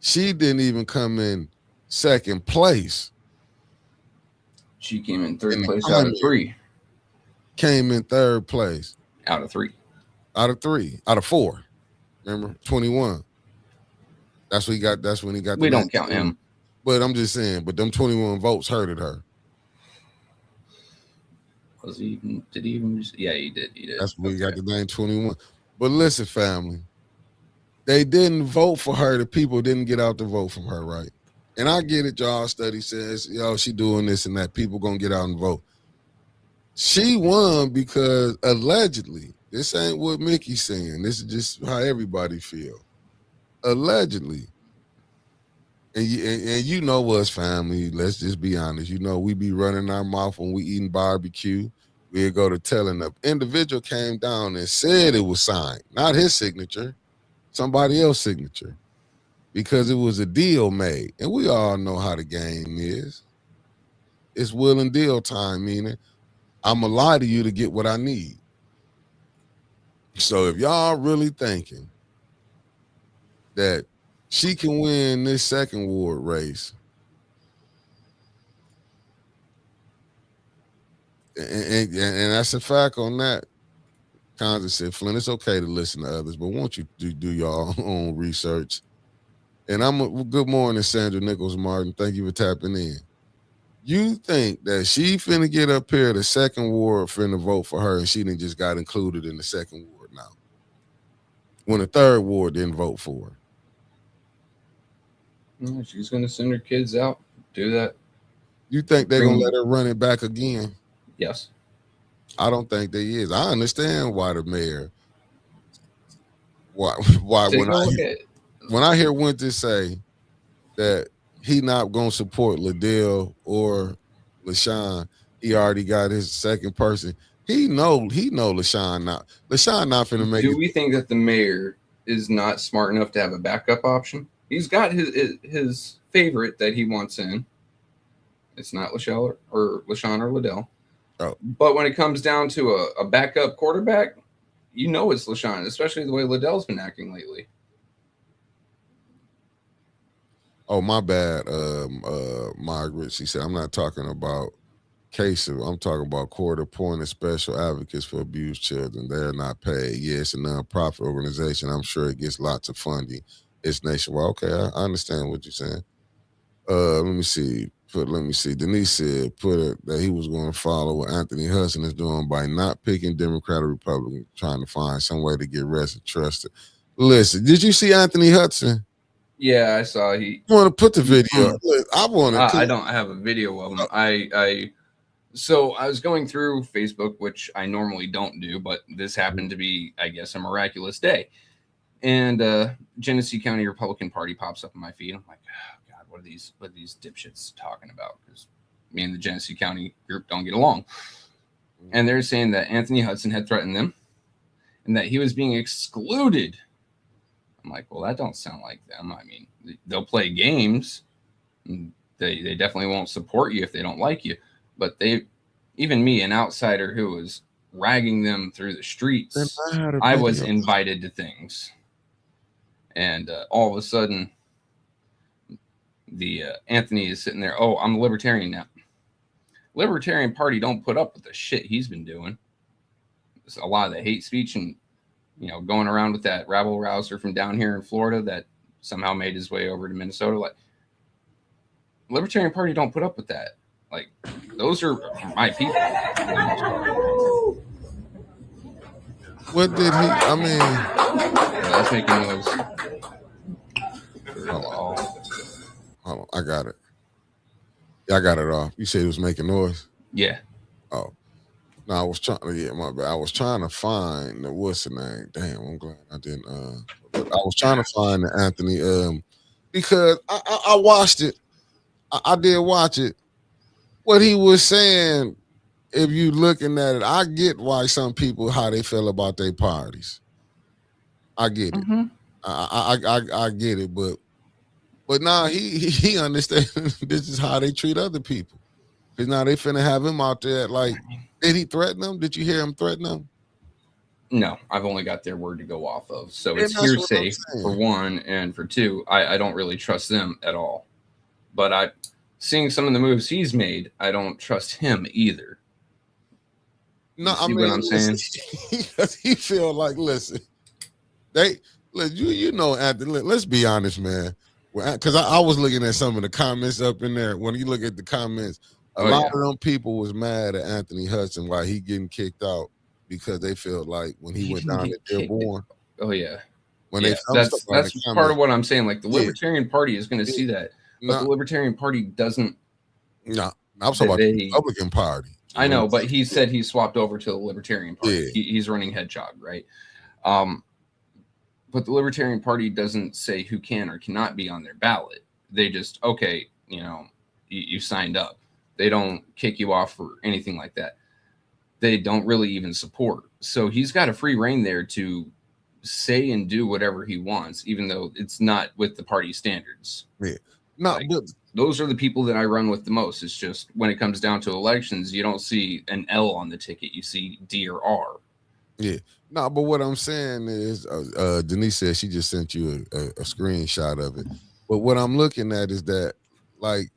Speaker 1: She didn't even come in 2nd place.
Speaker 3: She came in 3rd place out of 3.
Speaker 1: Came in 3rd place.
Speaker 3: Out of 3.
Speaker 1: Out of 3. Out of 4. Remember? 21. That's when he got.
Speaker 3: We don't count him.
Speaker 1: But I'm just saying, but them 21 votes hurted her.
Speaker 3: Did he even? Yeah, he did.
Speaker 1: That's when he got the name 21. But listen, family, they didn't vote for her. The people didn't get out to vote for her, right? And I get it, y'all. Study says, she doing this and that. People gonna get out and vote. She won because allegedly, this ain't what Mickey's saying. This is just how everybody feel. Allegedly. And you know us, family. Let's just be honest. We be running our mouth when we eating barbecue. We'll go to telling the individual came down and said it was signed. Not his signature, somebody else's signature. Because it was a deal made. And we all know how the game is. It's will and deal time, meaning I'm going to lie to you to get what I need. So if y'all really thinking that she can win this 2nd Ward race, and that's a fact on that. Conza said, Flynn, it's okay to listen to others, but won't you do your own research? And good morning, Sandra Nichols Martin. Thank you for tapping in. You think that she finna get up here, the 2nd Ward finna vote for her, and she didn't just got included in the 2nd Ward now, when the 3rd Ward didn't vote for her?
Speaker 3: No, she's gonna send her kids out, do that.
Speaker 1: You think they're gonna let her run it back again?
Speaker 3: Yes.
Speaker 1: I don't think they is. I understand why the mayor. Why when I hear Winter say that he not gonna support Liddell or LaShawn, he already got his 2nd person. He know LaShawn not finna make it.
Speaker 3: Do we think that the mayor is not smart enough to have a backup option? He's got his favorite that he wants in. It's not LaShawn or Liddell.
Speaker 1: Oh.
Speaker 3: But when it comes down to a backup quarterback, it's LaShawn, especially the way Liddell's been acting lately.
Speaker 1: Oh, my bad, Margaret. She said, I'm not talking about cases. I'm talking about court-appointed special advocates for abused children. They're not paid. Yeah, it's a nonprofit organization. I'm sure it gets lots of funding. It's nationwide. Okay, I understand what you're saying. Let me see. Denise said that he was going to follow what Anthony Hudson is doing by not picking Democrat or Republican, trying to find some way to get rested, trusted. Listen, did you see Anthony Hudson?
Speaker 3: Yeah, I saw he.
Speaker 1: You want to put the video? I want to.
Speaker 3: I don't have a video of him. So I was going through Facebook, which I normally don't do, but this happened to be, I guess, a miraculous day. And Genesee County Republican Party pops up in my feed. I'm like, oh, God, what are these dipshits talking about? Because me and the Genesee County group don't get along. And they're saying that Anthony Hudson had threatened them and that he was being excluded. I'm like, well, that don't sound like them. I mean, they'll play games. They definitely won't support you if they don't like you. But even me, an outsider who was ragging them through the streets, I was invited to things. And all of a sudden, the Anthony is sitting there. Oh, I'm a libertarian now. Libertarian Party don't put up with the shit he's been doing.
Speaker 4: a lot of the hate speech and, you know, going around with that rabble rouser from down here in Florida that somehow made his way over to Minnesota. Like, Libertarian Party don't put up with that. Like, those are my people.
Speaker 1: What did he? I mean,
Speaker 4: Yeah, that's making noise.
Speaker 1: hold on, I got it. Yeah, I got it off. You said it was making noise.
Speaker 4: Yeah.
Speaker 1: Oh, no, I was trying to. Yeah, my bad. I was trying to find the what's the name. Damn, I'm glad I didn't. But I was trying to find the Anthony. Because I watched it. I did watch it. What he was saying, if you looking at it, I get why some people how they feel about their parties. I get it. I get it, but now he understands this is how they treat other people. Because now they finna have him out there. Like, did he threaten them? Did you hear him threaten them?
Speaker 4: No, I've only got their word to go off of. So it's hearsay for one, and for two, I don't really trust them at all. But seeing some of the moves he's made, I don't trust him either.
Speaker 1: No, I mean, what I'm saying? He feel like, listen, you know, Anthony, let's be honest, man. Because I was looking at some of the comments up in there. When you look at the comments, a lot of them people was mad at Anthony Hudson while he getting kicked out because they feel like when he went down to Dearborn.
Speaker 4: Oh yeah,
Speaker 1: that's
Speaker 4: part of what I'm saying. Like the Libertarian Party is going to see that, but the Libertarian Party doesn't.
Speaker 1: No, I'm talking about the Republican Party.
Speaker 4: I know, but he said he swapped over to the Libertarian Party. Yeah. He's running Hedgehog, right? But the Libertarian Party doesn't say who can or cannot be on their ballot. They just, okay, you know, you signed up. They don't kick you off or anything like that. They don't really even support. So he's got a free reign there to say and do whatever he wants, even though it's not with the party standards.
Speaker 1: Yeah. No,
Speaker 4: like, those are the people that I run with the most. It's just when it comes down to elections, you don't see an L on the ticket. You see D or R.
Speaker 1: Yeah. No, but what I'm saying is, Denise said she just sent you a screenshot of it. But what I'm looking at is that, like,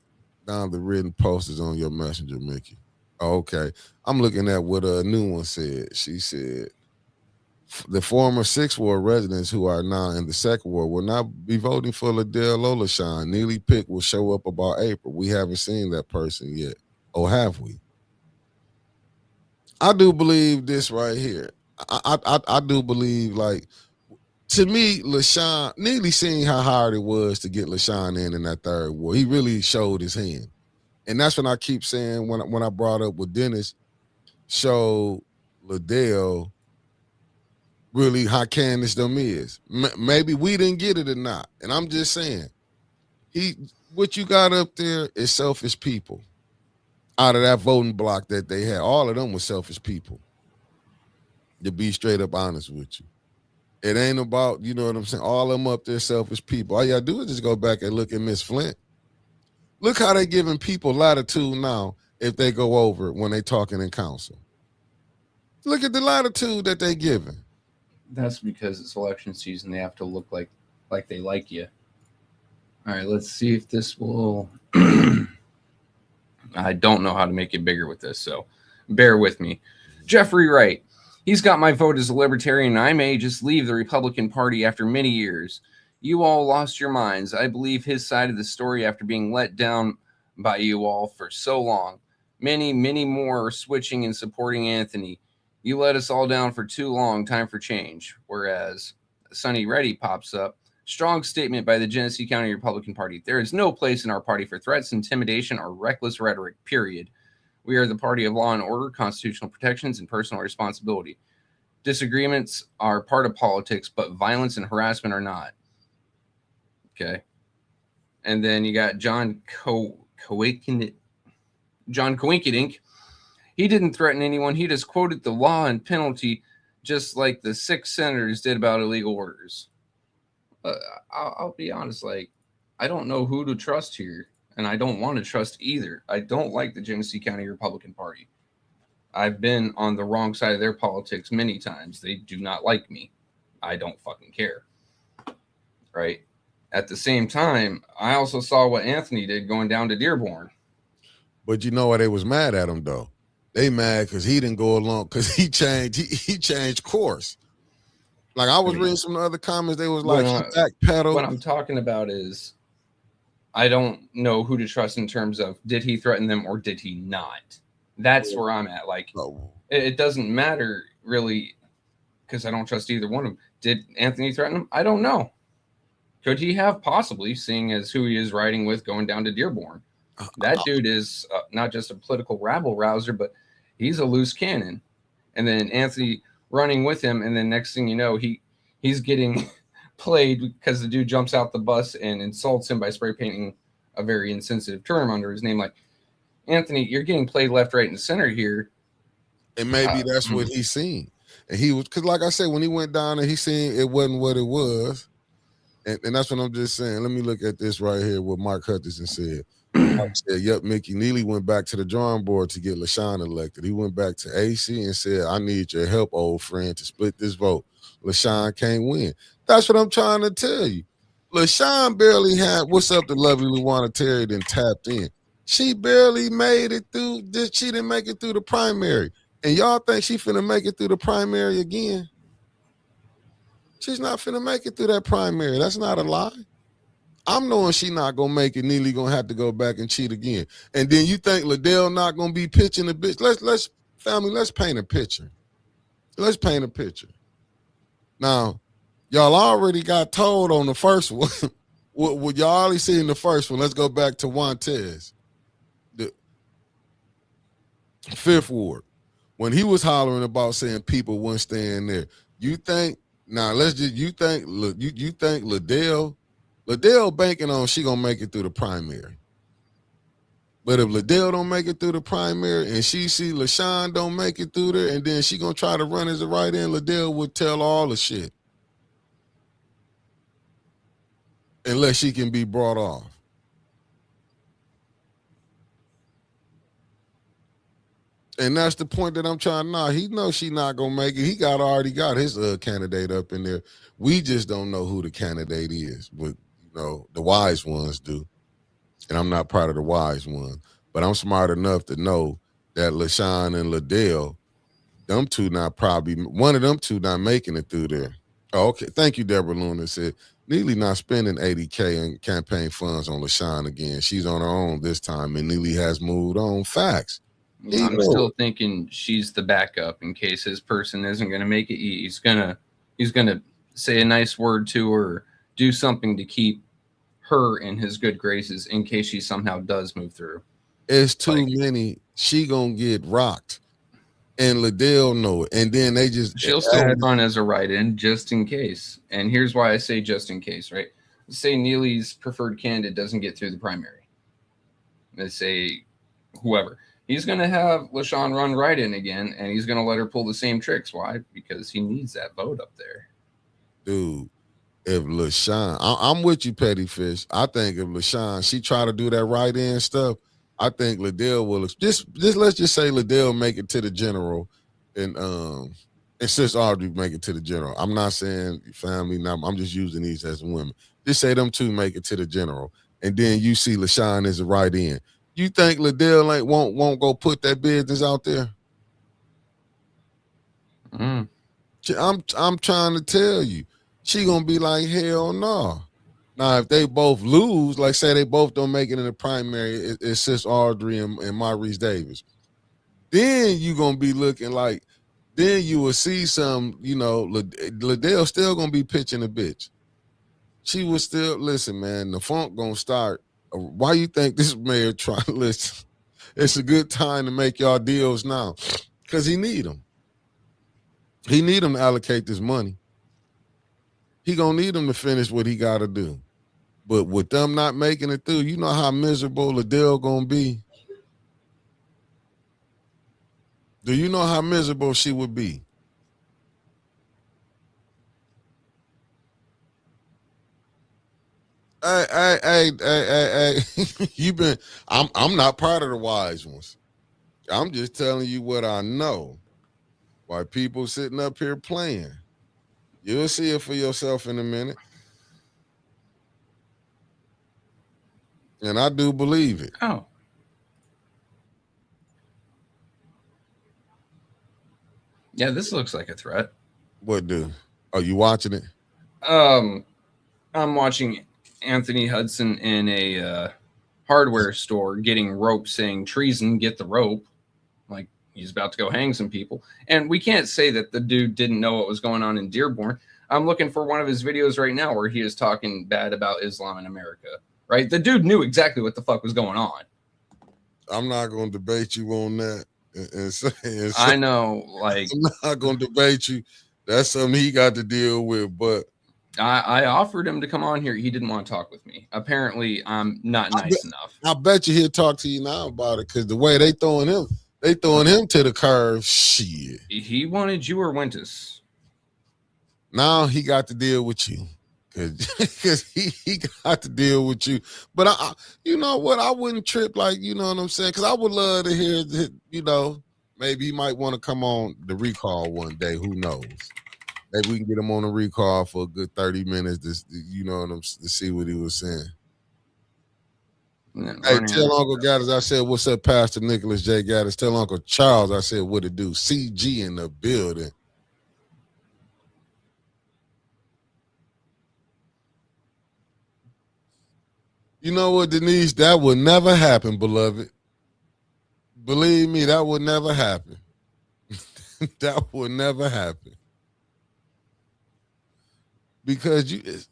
Speaker 1: down the written posters on your messenger, Mickey. Oh, okay. I'm looking at what a new one said. She said, the former Sixth Ward residents who are now in the Second Ward will not be voting for Liddell Olashan. Neely Pick will show up about April. We haven't seen that person yet. Or have we? I do believe this right here. I do believe, like, to me, LaShawn, Neely seen how hard it was to get LaShawn in that third ward. He really showed his hand. And that's when I keep saying, when I brought up with Dennis, showed Liddell really how Candace them is. Maybe we didn't get it or not. And I'm just saying, what you got up there is selfish people. Out of that voting block that they had, all of them were selfish people. To be straight up honest with you. It ain't about, you know what I'm saying, all of them up there selfish people. All you gotta do is just go back and look at Miss Flint. Look how they giving people latitude now if they go over when they talking in council. Look at the latitude that they giving.
Speaker 4: That's because it's election season. They have to look like they like you. All right, let's see if this will... I don't know how to make it bigger with this, so bear with me. Jeffrey Wright. He's got my vote as a libertarian. I may just leave the Republican Party after many years. You all lost your minds. I believe his side of the story after being let down by you all for so long. Many, many more are switching and supporting Anthony. You let us all down for too long. Time for change. Whereas Sonny Reddy pops up. Strong statement by the Genesee County Republican Party. There is no place in our party for threats, intimidation, or reckless rhetoric, period. We are the party of law and order, constitutional protections, and personal responsibility. Disagreements are part of politics, but violence and harassment are not. Okay. And then you got John Cowinkadink. He didn't threaten anyone. He just quoted the law and penalty just like the 6 senators did about illegal orders. I'll be honest, like, I don't know who to trust here, and I don't want to trust either. I don't like the Genesee County Republican Party. I've been on the wrong side of their politics many times. They do not like me. I don't fucking care. Right? At the same time, I also saw what Anthony did going down to Dearborn.
Speaker 1: But you know why they was mad at him, though? They mad because he didn't go along because he changed course. Like I was reading some other comments, they was like he backpedaled.
Speaker 4: What I'm talking about is I don't know who to trust in terms of did he threaten them or did he not? That's where I'm at. Like it doesn't matter really because I don't trust either one of them. Did Anthony threaten him? I don't know. Could he have possibly, seeing as who he is riding with going down to Dearborn? That dude is not just a political rabble rouser, but he's a loose cannon. And then Anthony running with him, and then next thing you know, he's getting played because the dude jumps out the bus and insults him by spray painting a very insensitive term under his name. Like, Anthony, you're getting played left, right, and center here.
Speaker 1: And maybe that's what he's seen. And he was, because like I said, when he went down there, he seen it wasn't what it was. And that's what I'm just saying. Let me look at this right here, what Mark Hutchinson said. Mark said, yep, Mickey Neely went back to the drawing board to get LaShawn elected. He went back to AC and said, I need your help, old friend, to split this vote. LaShawn can't win. That's what I'm trying to tell you. LaShawn barely had, what's up to lovely Luana Terry, then tapped in. She barely made it through. She didn't make it through the primary. And y'all think she finna make it through the primary again? She's not finna make it through that primary. That's not a lie. I'm knowing she not gonna make it. Neely gonna have to go back and cheat again. And then you think Liddell not gonna be pitching a bitch? Let's family. Let's paint a picture. Let's paint a picture. Now, y'all already got told on the first one. what y'all already seen in the first one. Let's go back to Montez, the 5th Ward, when he was hollering about saying people wouldn't stay in there. You think? Now you think Liddell banking on she gonna make it through the primary. But if Liddell don't make it through the primary and she see LaShawn don't make it through there and then she gonna try to run as a write-in, Liddell would tell all the shit. Unless she can be brought off. And that's the point that I'm trying. Nah, he knows she not gonna make it. He already got his candidate up in there. We just don't know who the candidate is, but you know the wise ones do. And I'm not part of the wise ones, but I'm smart enough to know that LaShawn and Liddell, them two one of them two not making it through there. Oh, okay. Thank you, Deborah Luna said. Neely not spending $80K in campaign funds on LaShawn again. She's on her own this time, and Neely has moved on. Facts.
Speaker 4: I'm still thinking she's the backup in case his person isn't going to make it. He's gonna say a nice word to her, do something to keep her in his good graces in case she somehow does move through.
Speaker 1: It's too many. She gonna get rocked, and Liddell know it. And then
Speaker 4: she'll still run as a write-in just in case. And here's why I say just in case, right? Let's say Neely's preferred candidate doesn't get through the primary. Let's say whoever. He's going to have LaShawn run right in again, and he's going to let her pull the same tricks. Why? Because he needs that vote up there.
Speaker 1: Dude, if LaShawn, I'm with you, Petty Fish. I think if LaShawn, she try to do that right-in stuff, I think Liddell will just let's just say Liddell make it to the general, and Sis Audrey make it to the general. I'm not saying family. Now I'm just using these as women. Just say them two make it to the general, and then you see LaShawn as a right-in. You think Liddell won't go put that business out there? I'm trying to tell you, she gonna be like, hell no. Now, if they both lose, like say they both don't make it in the primary, it's Sis Audrey and Maurice Davis. Then you gonna be looking like, then you will see some, Liddell still gonna be pitching a bitch. She was still, listen, man, the funk gonna start. Why you think this mayor trying to listen? It's a good time to make y'all deals now because he need them. He need them to allocate this money. He gonna need them to finish what he got to do. But with them not making it through, you know how miserable Liddell gonna be? Do you know how miserable she would be? Hey, I'm not part of the wise ones. I'm just telling you what I know. Why people sitting up here playing. You'll see it for yourself in a minute. And I do believe it.
Speaker 4: Oh. Yeah, this looks like a threat.
Speaker 1: What do? Are you watching it?
Speaker 4: I'm watching Anthony Hudson in a hardware store getting rope, saying treason, get the rope. Like he's about to go hang some people. And we can't say that the dude didn't know what was going on in Dearborn. I'm looking for one of his videos right now where he is talking bad about Islam in America. Right? The dude knew exactly what the fuck was going on.
Speaker 1: I'm not going to debate you on that. And say,
Speaker 4: I know, like,
Speaker 1: I'm not going to debate you. That's something he got to deal with. But
Speaker 4: I offered him to come on here. He didn't want to talk with me. Apparently, I'm not nice enough.
Speaker 1: I bet you he'll talk to you now about it, because the way they throwing him to the curve. Shit.
Speaker 4: He wanted you or Wentus.
Speaker 1: Now he got to deal with you. Because he got to deal with you. But I you know what? I wouldn't trip, like, you know what I'm saying? Because I would love to hear, you know, maybe he might want to come on the recall one day. Who knows? Maybe we can get him on the recall for a good 30 minutes to, you know, to see what he was saying. Hey, tell Uncle Gaddis I said, what's up, Pastor Nicholas J. Gaddis? Tell Uncle Charles I said, what it do? CG in the building. You know what, Denise? That would never happen, beloved. Believe me, that would never happen. That would never happen. Because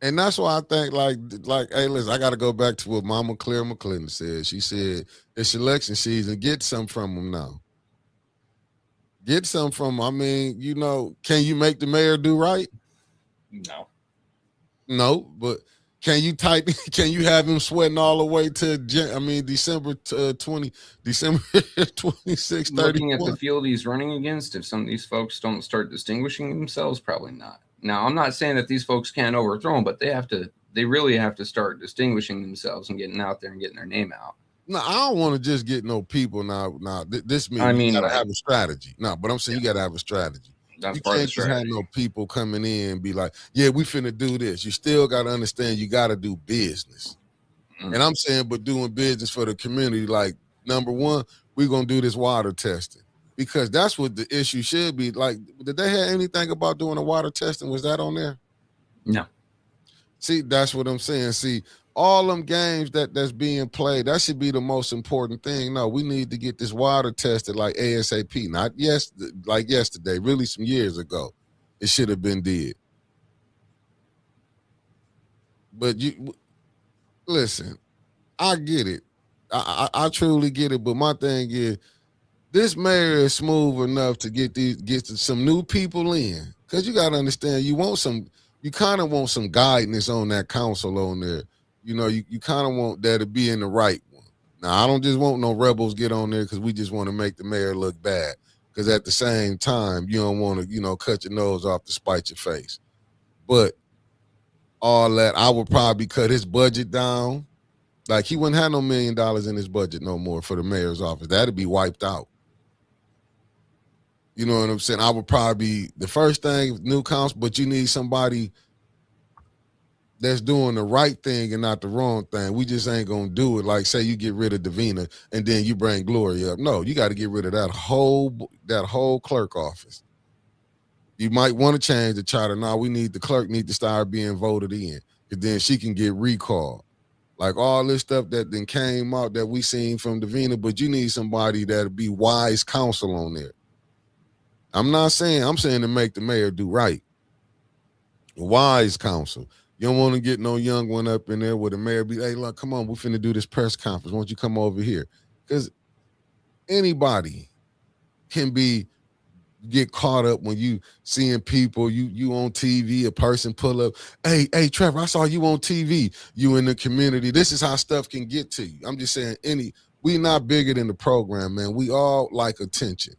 Speaker 1: and that's why I think, like, hey, listen, I got to go back to what Mama Claire McClinton said. She said, it's election season. Get some from them now. Get some from them. I mean, you know, can you make the mayor do right?
Speaker 4: No.
Speaker 1: No, but can you have him sweating all the way to, December 26, 31?
Speaker 4: Looking at the field he's running against, if some of these folks don't start distinguishing themselves, probably not. Now, I'm not saying that these folks can't overthrow him, but they really have to start distinguishing themselves and getting out there and getting their name out.
Speaker 1: No, I don't want to just get no people now. This means you gotta have a strategy. No, but I'm saying you gotta have a strategy.
Speaker 4: That's
Speaker 1: you
Speaker 4: part
Speaker 1: can't
Speaker 4: of the
Speaker 1: just have
Speaker 4: strategy.
Speaker 1: no people coming in and be like, yeah, we finna do this. You still gotta understand you gotta do business. And I'm saying, but doing business for the community, like, number one, we're gonna do this water testing. Because that's what the issue should be. Like, did they have anything about doing the water testing? Was that on there?
Speaker 4: No.
Speaker 1: See, that's what I'm saying. See, all them games that's being played, that should be the most important thing. No, we need to get this water tested like ASAP, not like yesterday, really some years ago. It should have been did. But you listen, I get it. I truly get it. But my thing is, this mayor is smooth enough to get some new people in. Because you gotta understand, you kind of want some guidance on that council on there. You know, you kind of want that to be in the right one. Now, I don't just want no rebels get on there because we just want to make the mayor look bad. Because at the same time, you don't want to, you know, cut your nose off to spite your face. But all that, I would probably cut his budget down. Like, he wouldn't have no $1 million in his budget no more for the mayor's office. That'd be wiped out. You know what I'm saying? I would probably be the first thing, new council, but you need somebody that's doing the right thing and not the wrong thing. We just ain't gonna do it. Like, say you get rid of Davina and then you bring Gloria up. No, you got to get rid of that whole clerk office. You might want to change the charter. Now the clerk need to start being voted in, and then she can get recalled. Like, all this stuff that then came out that we seen from Davina, but you need somebody that'll be wise counsel on there. I'm saying to make the mayor do right. Wise counsel. You don't want to get no young one up in there where the mayor be, hey, look, come on, we finna do this press conference. Why don't you come over here? Because anybody can get caught up when you seeing people, you on TV, a person pull up, hey, Trevor, I saw you on TV. You in the community. This is how stuff can get to you. I'm just saying, we not bigger than the program, man. We all like attention.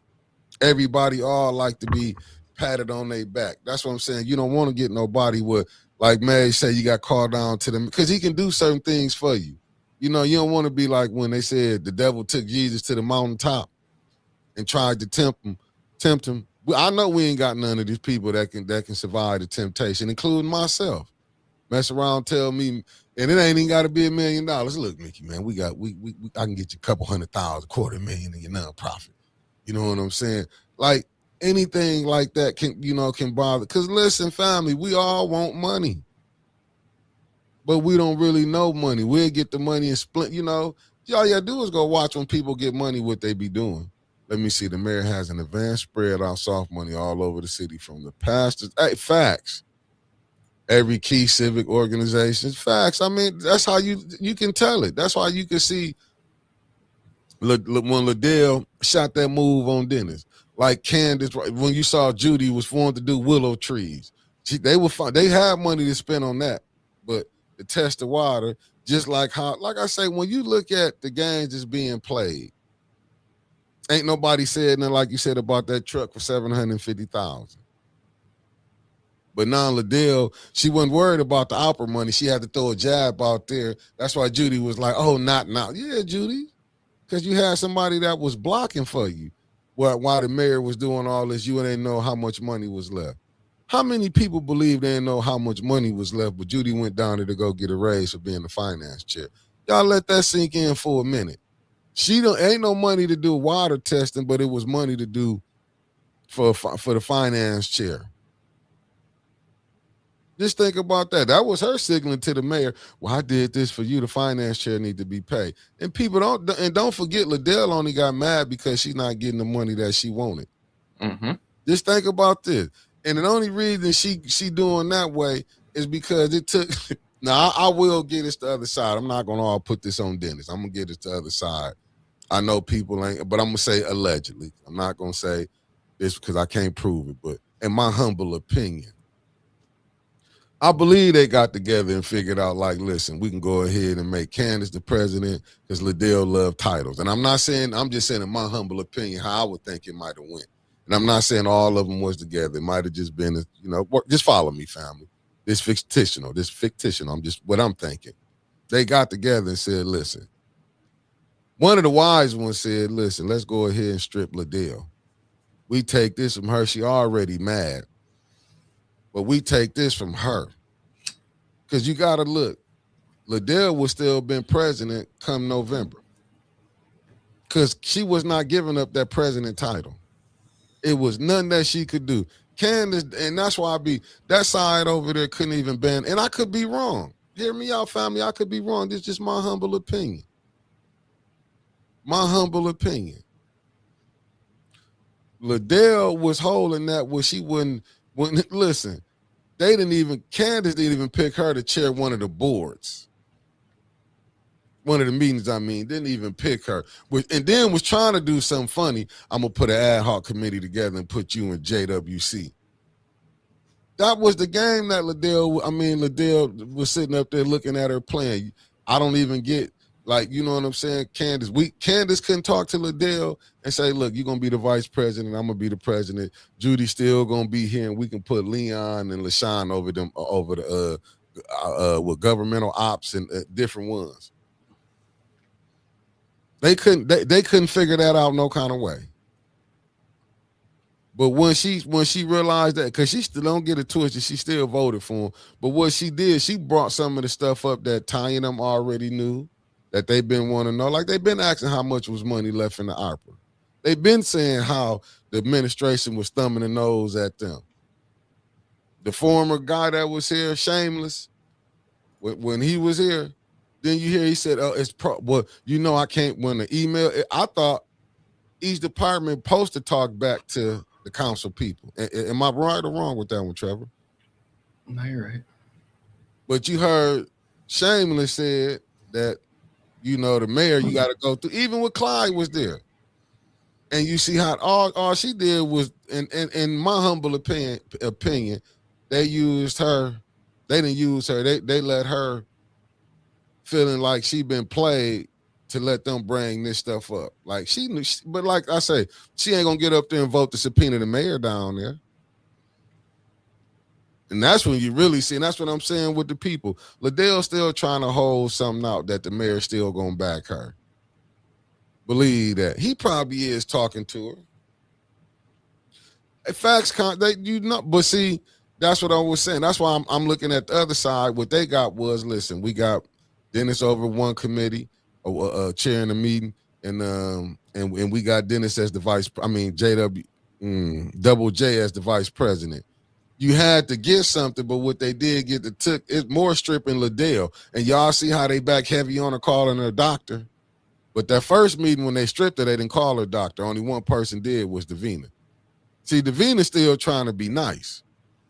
Speaker 1: Everybody all like to be patted on their back. That's what I'm saying. You don't want to get nobody with, like May say, you got called down to them, because he can do certain things for you. You know, you don't want to be like when they said the devil took Jesus to the mountaintop and tried to tempt him. I know we ain't got none of these people that can survive the temptation, including myself. Mess around, tell me, and it ain't even got to be $1 million. Look, Mickey, man, I can get you a couple $100,000, $250,000 in your nonprofit. You know what I'm saying? Like anything like that can bother. Because listen, family, we all want money, but we don't really know money. We'll get the money and split. All you do is go watch when people get money, what they be doing. Let me see. The mayor has an advance spread out soft money all over the city from the pastors. Hey, facts. Every key civic organization. Facts. I mean, that's how you can tell it. That's why you can see when Liddell shot that move on Dennis. Like Candace, when you saw Judy was wanting to do willow trees. They had money to spend on that. But to test the water, just like I say, when you look at the games that's being played, ain't nobody said nothing like you said about that truck for $750,000. But now Liddell, she wasn't worried about the opera money. She had to throw a jab out there. That's why Judy was like, oh, not now. Yeah, Judy, because you had somebody that was blocking for you while the mayor was doing all this. You didn't know how much money was left. How many people believe they didn't know how much money was left, but Judy went down there to go get a raise for being the finance chair? Y'all let that sink in for a minute. Ain't no money to do water testing, but it was money to do for the finance chair. Just think about that. That was her signaling to the mayor. Well, I did this for you. The finance chair need to be paid. And people don't forget Liddell only got mad because she's not getting the money that she wanted.
Speaker 4: Mm-hmm.
Speaker 1: Just think about this. And the only reason she doing that way is because it took. Now I will get it to the other side. I'm not gonna all put this on Dennis. I'm gonna get it to the other side. I know people ain't, but I'm gonna say allegedly. I'm not gonna say this because I can't prove it. But in my humble opinion, I believe they got together and figured out, like, listen, we can go ahead and make Candace the president because Liddell loved titles. And I'm just saying in my humble opinion how I would think it might have went. And I'm not saying all of them was together. It might have just been, just follow me, family. This fictional. I'm just what I'm thinking. They got together and said, listen. One of the wise ones said, listen, let's go ahead and strip Liddell. We take this from her. She already mad. But we take this from her. Because you got to look. Liddell would still been president come November. Because she was not giving up that president title. It was nothing that she could do. Candace, and that's why that side over there couldn't even ban. And I could be wrong. Hear me out, family. I could be wrong. This is just my humble opinion. My humble opinion. Liddell was holding that where she wouldn't listen. Candace didn't even pick her to chair one of the boards. One of the meetings, didn't even pick her. And then was trying to do something funny. I'm going to put an ad hoc committee together and put you in JWC. That was the game that Liddell was sitting up there looking at her playing. I don't even get, you know what I'm saying? Candace couldn't talk to Liddell and say, look, you're going to be the vice president. I'm going to be the president. Judy's still going to be here, and we can put Leon and LaShawn over with governmental ops and different ones. They couldn't figure that out no kind of way. But when she realized that, because she still don't get it twisted, she still voted for him. But what she did, she brought some of the stuff up that Tanya and them already knew, that they've been wanting to know. Like, they've been asking how much was money left in the opera. They've been saying how the administration was thumbing the nose at them. The former guy that was here, Shameless, when he was here, then you hear he said, I can't, when the email, I thought each department supposed to talk back to the council people. Am I right or wrong with that one, Trevor?
Speaker 4: No, you're right.
Speaker 1: But you heard Shameless said that, the mayor, you got to go through, even when Clyde was there. And you see how all she did was, in my humble opinion, they used her. They didn't use her. They let her feeling like she been played to let them bring this stuff up. Like she knew, but like I say, she ain't gonna get up there and vote to subpoena the mayor down there. And that's when you really see, and that's what I'm saying with the people. Liddell's still trying to hold something out that the mayor's still gonna back her. Believe that. He probably is talking to her. Facts, but see, that's what I was saying. That's why I'm looking at the other side. What they got was, listen, we got Dennis over one committee, chairing the meeting, and we got Dennis as the JW Double J as the vice president. You had to get something, but what they did get it's more stripping Liddell. And y'all see how they back heavy on her calling her doctor. But that first meeting when they stripped her, they didn't call her doctor. Only one person did, was Davina. See, Davina's still trying to be nice.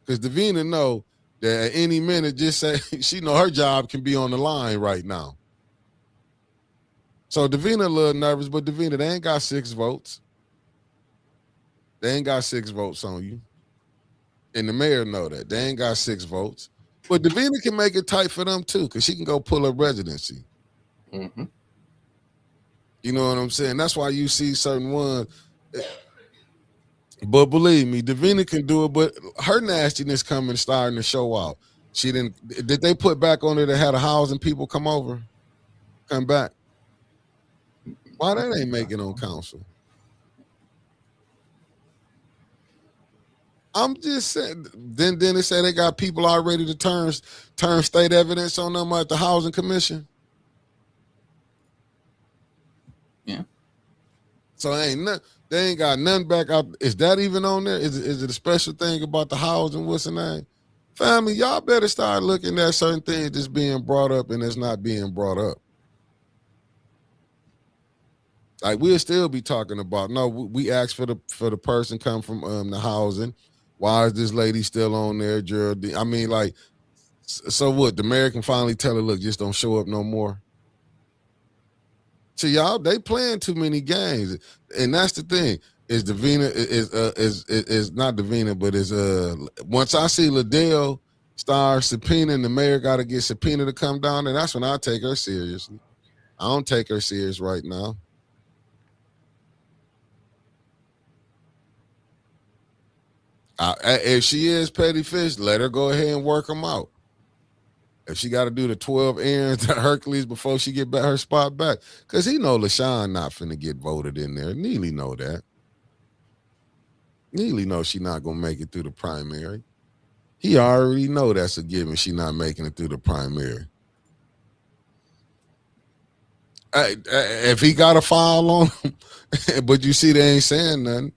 Speaker 1: Because Davina know that at any minute, just say, she know her job can be on the line right now. So Davina a little nervous, but Davina, they ain't got 6 votes. They ain't got 6 votes on you. And the mayor know that. They ain't got 6 votes. But Davina can make it tight for them too, because she can go pull up residency.
Speaker 4: Mm-hmm.
Speaker 1: You know what I'm saying? That's why you see certain ones. But believe me, Davina can do it, but her nastiness starting to show out. Did they put back on her that had a housing people come back? Why that ain't making on council? I'm just saying. Then they say they got people already to turn state evidence on them at the housing commission.
Speaker 4: Yeah.
Speaker 1: So they ain't got nothing back out. Is that even on there? Is it a special thing about the housing? What's the name? Family, y'all better start looking at certain things that's being brought up and that's not being brought up. Like, we'll still be talking about, no, we asked for the person come from the housing. Why is this lady still on there, Geraldine? I mean, like, so what? The mayor can finally tell her, look, just don't show up no more. So y'all, they playing too many games, and that's the thing. Is Davina is not Davina, but is once I see Liddell start subpoenaing, the mayor got to get subpoena to come down, and that's when I take her seriously. I don't take her serious right now. If she is petty fish, let her go ahead and work them out. If she got to do the 12 errands at Hercules before she get back her spot back, because he know LaShawn not finna get voted in there. Neely know that. Neely know she not gonna make it through the primary. He already know that's a given. She not making it through the primary. If he got a file on him, but you see they ain't saying nothing.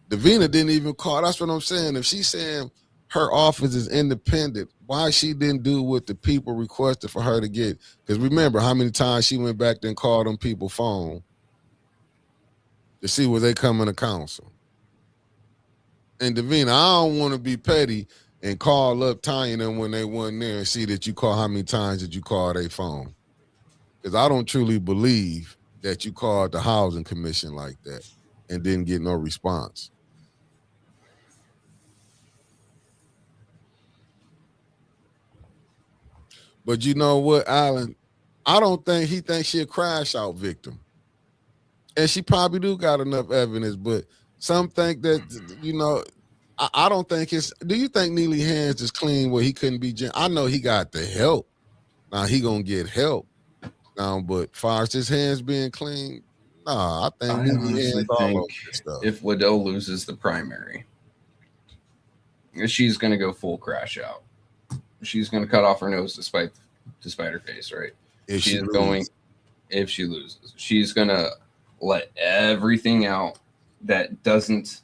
Speaker 1: Davina didn't even call. That's what I'm saying. If she's saying her office is independent, why she didn't do what the people requested for her to get? Because remember how many times she went back there and called them people phone to see where they coming to council. And Davina, I don't want to be petty and call up Tanya and them when they wasn't there and see that you call how many times did you call their phone. Because I don't truly believe that you called the housing commission like that and didn't get no response. But you know what, Alan? I don't think he thinks she a crash out victim. And she probably do got enough evidence, but some think that, you know, I don't think do you think Neely hands is clean where he couldn't be? I know he got the help. Now he gonna get help. Now, but far as his hands being clean, nah, I think Neely hands all over this stuff.
Speaker 4: If Liddell loses the primary, she's gonna go full crash out. She's gonna cut off her nose despite her face, right? If she loses, she's gonna let everything out that doesn't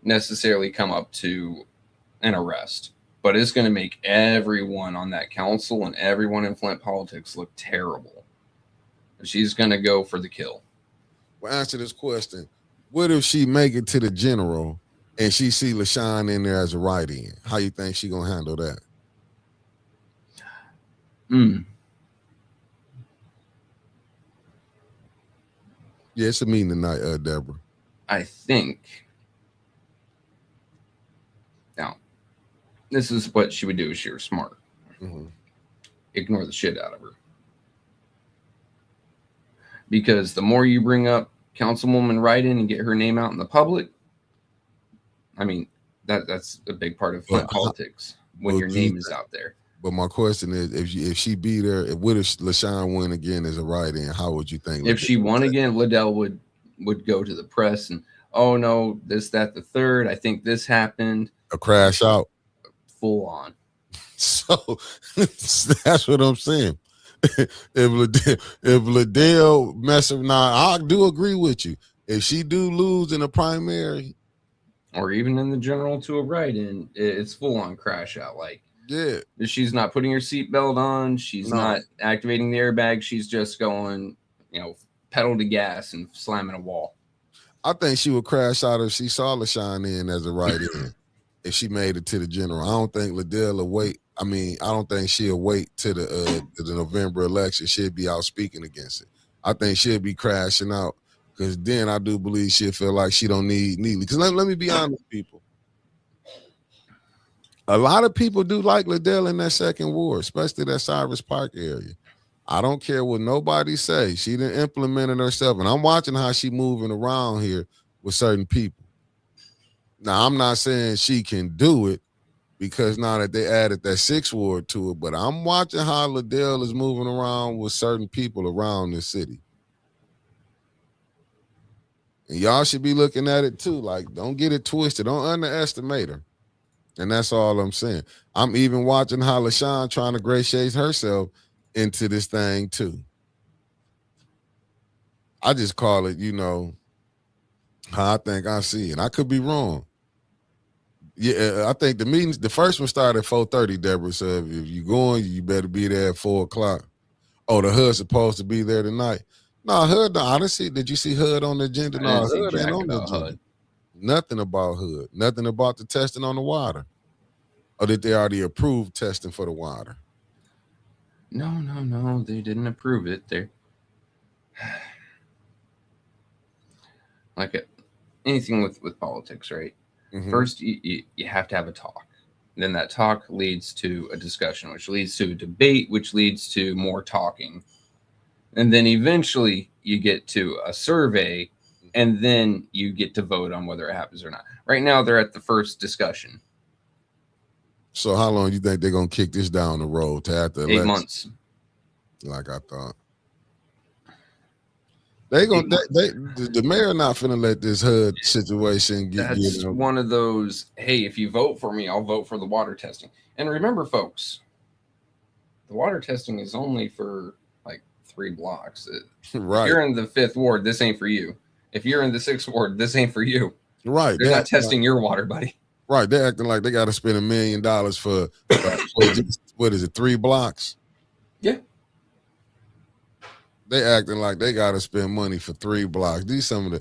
Speaker 4: necessarily come up to an arrest, but it's going to make everyone on that council and everyone in Flint politics look terrible. She's going to go for the kill.
Speaker 1: Well, answer this question. What if she make it to the general and she see LaShawn in there as a write-in? How you think she going to handle that? Yeah, it's a meeting tonight, Deborah.
Speaker 4: I think. Now, this is what she would do if she were smart.
Speaker 1: Mm-hmm.
Speaker 4: Ignore the shit out of her. Because the more you bring up Councilwoman write-in and get her name out in the public, I mean, that's a big part of politics when your name is out there.
Speaker 1: But my question is, if she be there, what if LaShawn win again as a write-in? How would you think?
Speaker 4: If she won again, Liddell would go to the press and, oh no, this, that, the third. I think this happened.
Speaker 1: A crash out.
Speaker 4: Full on.
Speaker 1: So that's what I'm saying. If Liddell mess up, now I do agree with you. If she do lose in the primary,
Speaker 4: or even in the general to a ride-in, it's full on crash out. Like,
Speaker 1: Yeah.
Speaker 4: she's not putting her seatbelt on. She's
Speaker 1: No.
Speaker 4: not activating the airbag. She's just going, pedal to gas and slamming a wall.
Speaker 1: I think she would crash out if she saw LaShawn in as a write-in. If she made it to the general, I don't think Liddell will wait. I mean, I don't think she'll wait to the November election. She'll be out speaking against it. I think she'll be crashing out because then I do believe she'll feel like she don't need Neely. Because let me be honest, people. A lot of people do like Liddell in that second ward, especially that Cyrus Park area. I don't care what nobody say. She done implemented herself, and I'm watching how she moving around here with certain people. Now, I'm not saying she can do it because now that they added that 6th ward to it, but I'm watching how Liddell is moving around with certain people around the city. And y'all should be looking at it too. Like, don't get it twisted. Don't underestimate her. And that's all I'm saying. I'm even watching how LaShawn trying to gratiate herself into this thing too. I just call it, how I think I see it. I could be wrong. Yeah, I think the first one started at 4:30, Deborah. So if you're going, you better be there at 4 o'clock. Oh, the HUD's supposed to be there tonight. No, HUD, I didn't see. Did you see HUD on the agenda? No, HUD ain't on the agenda. Nothing about HUD. Nothing about the testing on the water. Or did they already approve testing for the water?
Speaker 4: No. They didn't approve it. They're like anything with politics, right? Mm-hmm. First, you have to have a talk. Then that talk leads to a discussion, which leads to a debate, which leads to more talking. And then eventually you get to a survey, and then you get to vote on whether it happens or not. Right now, they're at the first discussion.
Speaker 1: So how long do you think they're going to kick this down the road to after
Speaker 4: 8 months?
Speaker 1: Like I thought. The mayor not finna let this HUD situation get.
Speaker 4: That's one of those. Hey, if you vote for me, I'll vote for the water testing. And remember, folks, the water testing is only for like 3 blocks.
Speaker 1: Right.
Speaker 4: If you're in the 5th ward, this ain't for you. If you're in the 6th ward, this ain't for you.
Speaker 1: Right.
Speaker 4: They're not testing your water, buddy.
Speaker 1: Right. They're acting like they got to spend $1 million for what is it, 3 blocks?
Speaker 4: Yeah.
Speaker 1: They acting like they got to spend money for 3 blocks. These some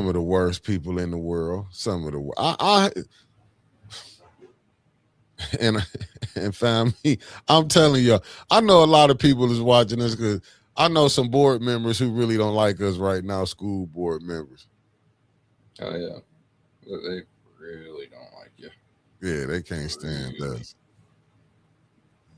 Speaker 1: of the worst people in the world. Some of the and family. I'm telling you, I know a lot of people is watching this because I know some board members who really don't like us right now. School board members.
Speaker 4: Oh yeah, they really don't like you.
Speaker 1: Yeah, they can't stand us.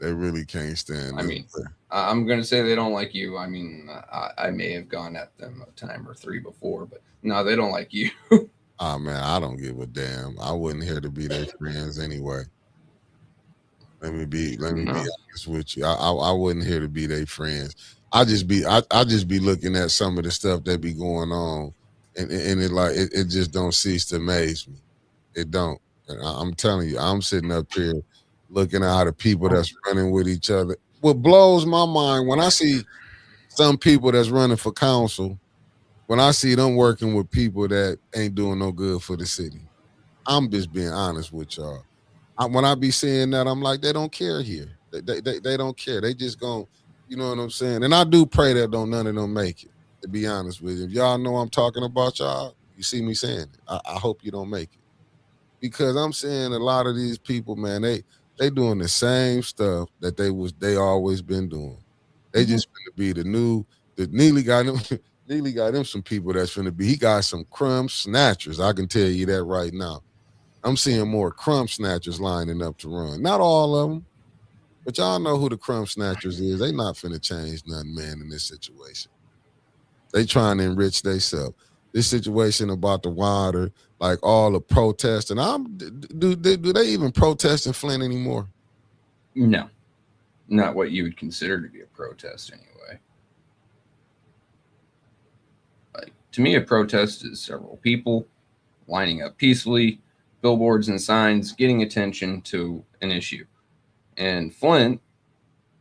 Speaker 1: They really can't stand.
Speaker 4: I mean, I'm gonna say they don't like you. I mean, I may have gone at them a time or 3 before, but no, they don't like you.
Speaker 1: Oh man, I don't give a damn. I wasn't here to be their friends anyway. Let me be honest with you. I wasn't here to be their friends. I just be looking at some of the stuff that be going on, and it just don't cease to amaze me. It don't. And I'm telling you, I'm sitting up here looking at how the people that's running with each other. What blows my mind when I see some people that's running for council, when I see them working with people that ain't doing no good for the city. I'm just being honest with y'all. When I be seeing that, I'm like, they don't care here. They don't care. They just gonna, you know what I'm saying? And I do pray that none of them make it, to be honest with you. If y'all know I'm talking about y'all, you see me saying it. I hope you don't make it. Because I'm seeing a lot of these people, man, they doing the same stuff that they always been doing. They just finna be Neely got them some people that's finna be, he got some crumb snatchers. I can tell you that right now. I'm seeing more crumb snatchers lining up to run. Not all of them, but y'all know who the crumb snatchers is. They not finna change nothing, man, in this situation. They trying to enrich themselves. This situation about the water, like all the protesting. Do they even protest in Flint anymore?
Speaker 4: No, not what you would consider to be a protest anyway. Like, to me, a protest is several people lining up peacefully, billboards and signs, getting attention to an issue. In Flint,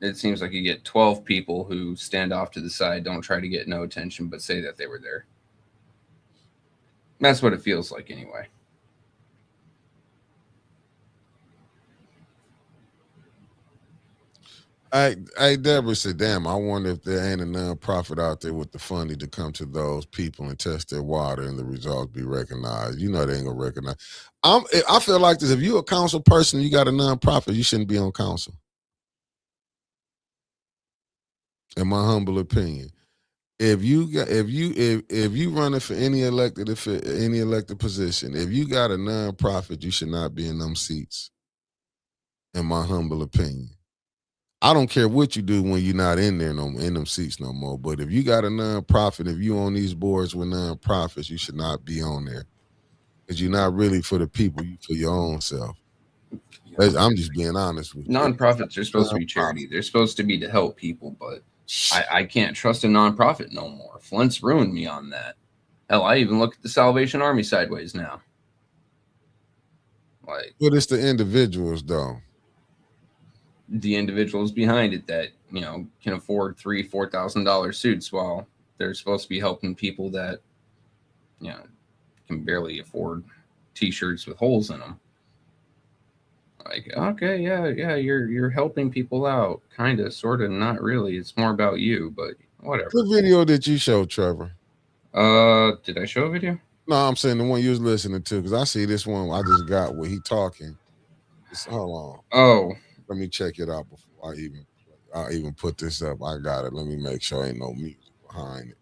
Speaker 4: it seems like you get 12 people who stand off to the side, don't try to get no attention, but say that they were there. That's what it feels like anyway.
Speaker 1: Hey, Deborah said, "Damn, I wonder if there ain't a nonprofit out there with the funding to come to those people and test their water and the results be recognized. You know they ain't gonna recognize. I feel like this. If you a council person, you got a nonprofit, you shouldn't be on council. In my humble opinion, if you running for any elected position, if you got a nonprofit, you should not be in them seats. In my humble opinion. I don't care what you do when you're not in there in them seats no more. But if you got a nonprofit, if you on these boards with nonprofits, you should not be on there because you're not really for the people, you for your own self. I'm just being honest with you.
Speaker 4: Nonprofits are supposed to be charity. They're supposed to be to help people, but I can't trust a nonprofit no more. Flint's ruined me on that. Hell, I even look at the Salvation Army sideways now. Like,
Speaker 1: but it's the individuals though.
Speaker 4: The individuals behind it that can afford $3,000-$4,000 suits while they're supposed to be helping people that can barely afford t-shirts with holes in them. Like, okay, yeah, you're helping people out, kind of, sort of, not really. It's more about you, but whatever.
Speaker 1: What video did you show, Trevor?
Speaker 4: Did I show a video?
Speaker 1: No, I'm saying the one you was listening to, because I see this one I just got where he talking. Hold on.
Speaker 4: Oh.
Speaker 1: Let me check it out before I even put this up. I got it. Let me make sure ain't no music behind it.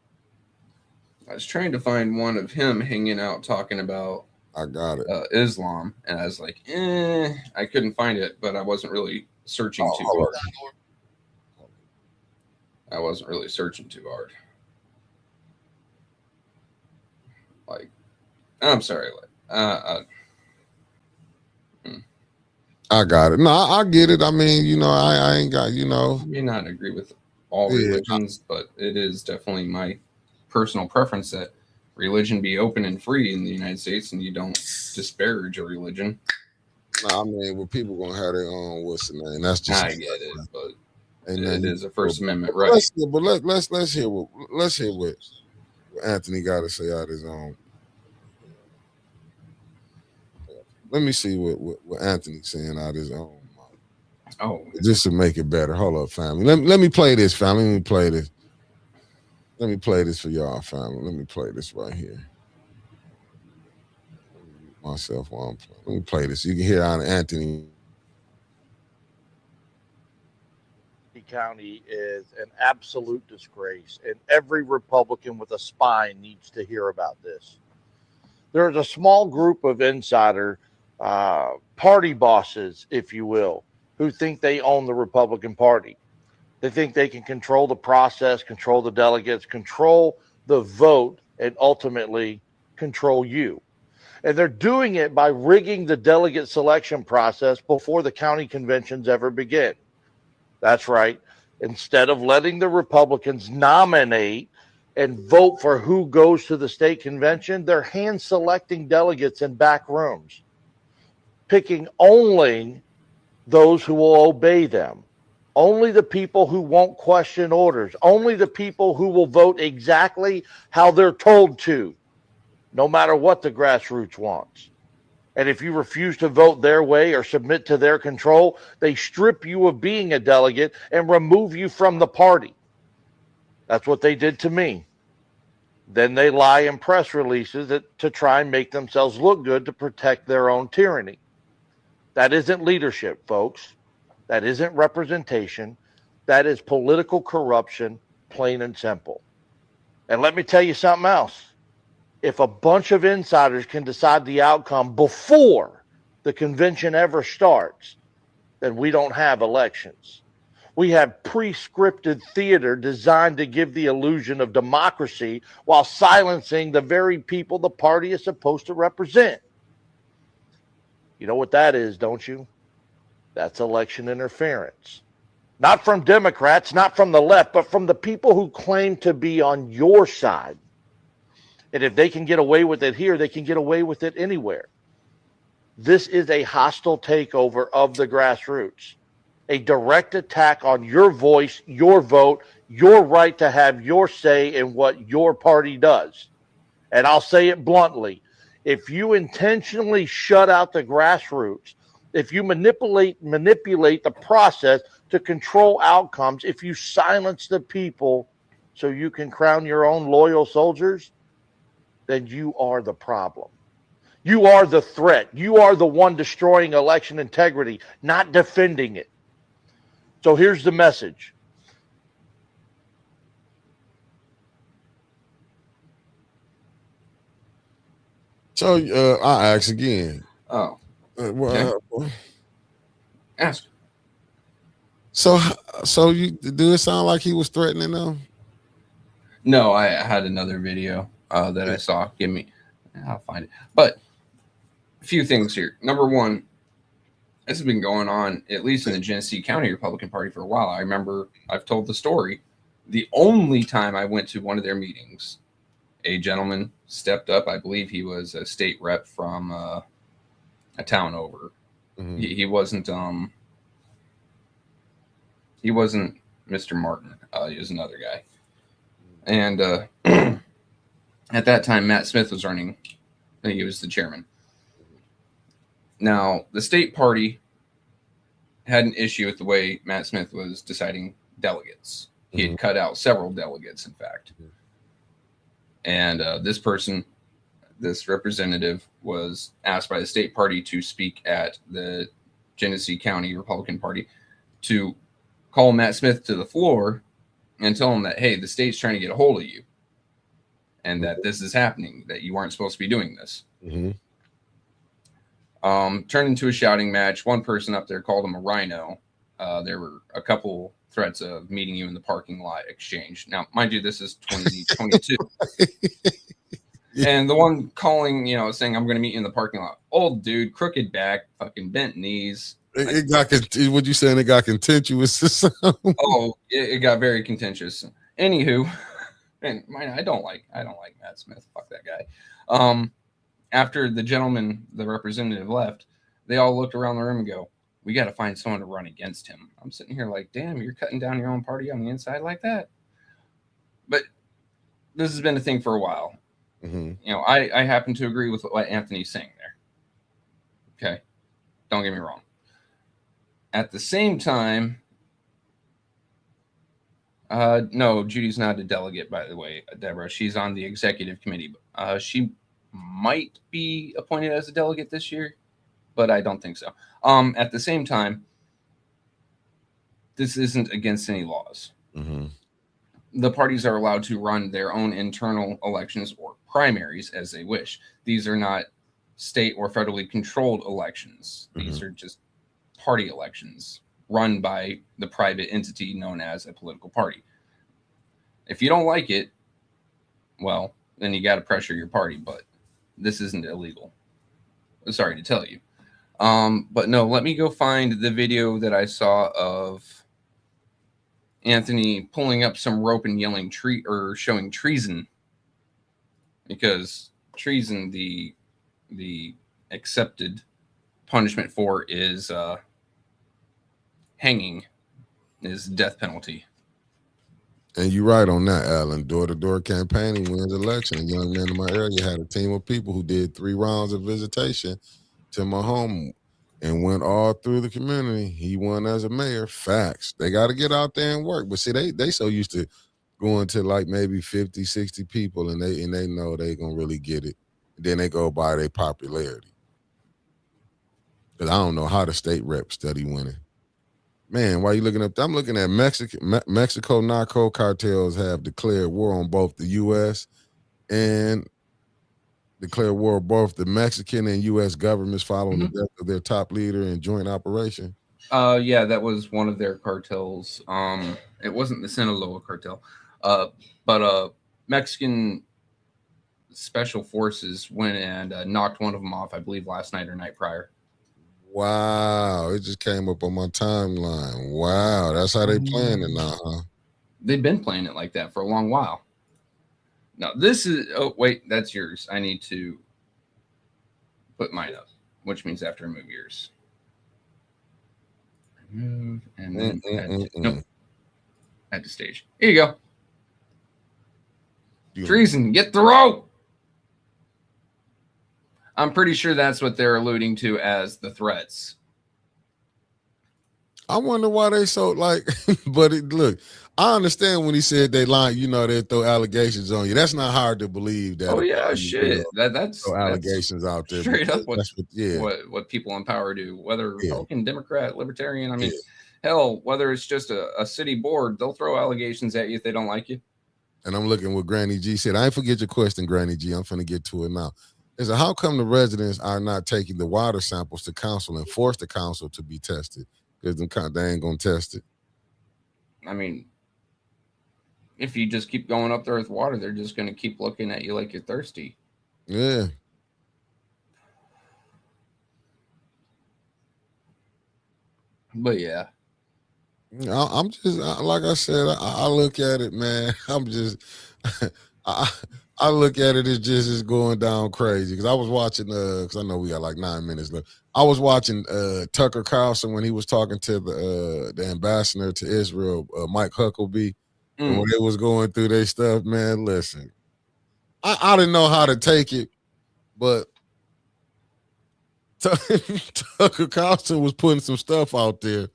Speaker 4: I was trying to find one of him hanging out talking about
Speaker 1: I got it.
Speaker 4: Islam, and I was like, I couldn't find it, but I wasn't really searching too hard. I wasn't really searching too hard. Like, I'm sorry.
Speaker 1: I got it. No, I get it. I mean, I ain't got,
Speaker 4: I may not agree with all religions, but it is definitely my personal preference that religion be open and free in the United States, and you don't disparage a religion.
Speaker 1: No, I mean, well, people gonna have their own what's the name. That's just
Speaker 4: I get it, but it is a First Amendment right.
Speaker 1: Let's hear what Anthony got to say out his own. Let me see what Anthony's saying out his own.
Speaker 4: Oh,
Speaker 1: just to make it better. Hold up, family. Let me play this, family. Let me play this. Let me play this for y'all, family. Let me play this right here. Myself while I'm playing. Let me play this. You can hear out Anthony.
Speaker 5: County is an absolute disgrace, and every Republican with a spine needs to hear about this. There's a small group of insider party bosses, if you will, who think they own the Republican Party. They think they can control the process, control the delegates, control the vote, and ultimately control you. And they're doing it by rigging the delegate selection process before the county conventions ever begin. That's right. Instead of letting the Republicans nominate and vote for who goes to the state convention, they're hand selecting delegates in back rooms, picking only those who will obey them, only the people who won't question orders, only the people who will vote exactly how they're told to, no matter what the grassroots wants. And if you refuse to vote their way or submit to their control, they strip you of being a delegate and remove you from the party. That's what they did to me. Then they lie in press releases to try and make themselves look good to protect their own tyranny. That isn't leadership, folks. That isn't representation. That is political corruption, plain and simple. And let me tell you something else. If a bunch of insiders can decide the outcome before the convention ever starts, then we don't have elections. We have pre-scripted theater designed to give the illusion of democracy while silencing the very people the party is supposed to represent. You know what that is, don't you? That's election interference. Not from Democrats, not from the left, but from the people who claim to be on your side. And if they can get away with it here, they can get away with it anywhere. This is a hostile takeover of the grassroots, a direct attack on your voice, your vote, your right to have your say in what your party does. And I'll say it bluntly. If you intentionally shut out the grassroots, if you manipulate the process to control outcomes, if you silence the people so you can crown your own loyal soldiers, then you are the problem. You are the threat. You are the one destroying election integrity, not defending it. So here's the message.
Speaker 1: So I ask again.
Speaker 3: Oh,
Speaker 1: Well,
Speaker 3: ask.
Speaker 1: so you do it sound like he was threatening them?
Speaker 4: No, I had another video that I saw. I'll find it. But a few things here. Number one, this has been going on, at least in the Genesee County Republican Party, for a while. I remember I've told the story. The only time I went to one of their meetings, a gentleman stepped up. I believe he was a state rep from a town over.
Speaker 1: Mm-hmm.
Speaker 4: He wasn't Mr. Martin. He was another guy. And at that time, Matt Smith was running. I think he was the chairman. Now, the state party had an issue with the way Matt Smith was deciding delegates. He had cut out several delegates, in fact. And this representative, was asked by the state party to speak at the Genesee County Republican Party to call Matt Smith to the floor and tell him that, hey, the state's trying to get a hold of you and that this is happening, that you aren't supposed to be doing this.
Speaker 1: Mm-hmm.
Speaker 4: Turned into a shouting match. One person up there called him a rhino. There were a couple threats of meeting you in the parking lot exchange. Now, mind you, this is 2022. And the one calling, saying, I'm going to meet you in the parking lot. Old dude, crooked back, fucking bent knees.
Speaker 1: It got what you saying? It got contentious or something?
Speaker 4: Oh, it got very contentious. Anywho, and I don't like Matt Smith. Fuck that guy. After the representative left, they all looked around the room and go, we got to find someone to run against him. I'm sitting here like, damn, you're cutting down your own party on the inside like that. But this has been a thing for a while.
Speaker 1: Mm-hmm.
Speaker 4: I happen to agree with what Anthony's saying there. Okay. Don't get me wrong. At the same time, no, Judy's not a delegate, by the way, Deborah. She's on the executive committee. She might be appointed as a delegate this year, but I don't think so. At the same time, this isn't against any laws.
Speaker 1: Mm-hmm.
Speaker 4: The parties are allowed to run their own internal elections or primaries as they wish. These are not state or federally controlled elections.
Speaker 1: Mm-hmm.
Speaker 4: These are just party elections run by the private entity known as a political party. If you don't like it, well, then you got to pressure your party, but this isn't illegal. Sorry to tell you. But no, let me go find the video that I saw of Anthony pulling up some rope and yelling showing treason, because treason, the accepted punishment for is hanging, is death penalty.
Speaker 1: And you're right on that, Alan. Door-to-door campaigning wins election. A young man in my area had a team of people who did 3 rounds of visitation to my home and went all through the community. He won as a mayor. Facts. They got to get out there and work. But see, they so used to going to like maybe 50, 60 people, and they know they going to really get it. Then they go by their popularity. Because I don't know how the state rep study winning. Man, why are you looking up? I'm looking at Mexico narco cartels have declared war on both the U.S. and declared war on both the Mexican and U.S. governments following the death of their top leader in joint operation.
Speaker 4: Yeah, that was one of their cartels. It wasn't the Sinaloa cartel, but Mexican special forces went and knocked one of them off, I believe, last night or night prior.
Speaker 1: Wow, it just came up on my timeline. Wow, that's how they playing it now, huh?
Speaker 4: They've been playing it like that for a long while. Now, this is... Oh, wait, that's yours. I need to put mine up, which means I have to remove yours. Remove, and then nope. Add to stage. Here you go. Treason, get the rope! I'm pretty sure that's what they're alluding to as the threats.
Speaker 1: I wonder why they so like, but look, I understand when he said they lie, they throw allegations on you. That's not hard to believe that.
Speaker 4: Oh yeah,
Speaker 1: You
Speaker 4: shit. That's
Speaker 1: throw allegations out there.
Speaker 4: straight up
Speaker 1: That's
Speaker 4: what people in power do, whether
Speaker 1: Yeah.
Speaker 4: Republican, Democrat, Libertarian. I mean,
Speaker 1: Yeah.
Speaker 4: hell, whether it's just a city board, they'll throw allegations at you if they don't like you.
Speaker 1: And I'm looking what Granny G said. I ain't forget your question, Granny G. I'm finna get to it now. Is how come the residents are not taking the water samples to council and force the council to be tested? Because they ain't gonna test it.
Speaker 4: I mean, if you just keep going up there with water, they're just going to keep looking at you like you're thirsty.
Speaker 1: Yeah.
Speaker 4: But yeah,
Speaker 1: I'm just like I said. I look at it, man. I'm just, I look at it as just as going down crazy because I was watching. Because I know we got like 9 minutes left. I was watching Tucker Carlson when he was talking to the ambassador to Israel, Mike Huckabee, and when they was going through their stuff. Man, listen, I didn't know how to take it, but Tucker Carlson was putting some stuff out there.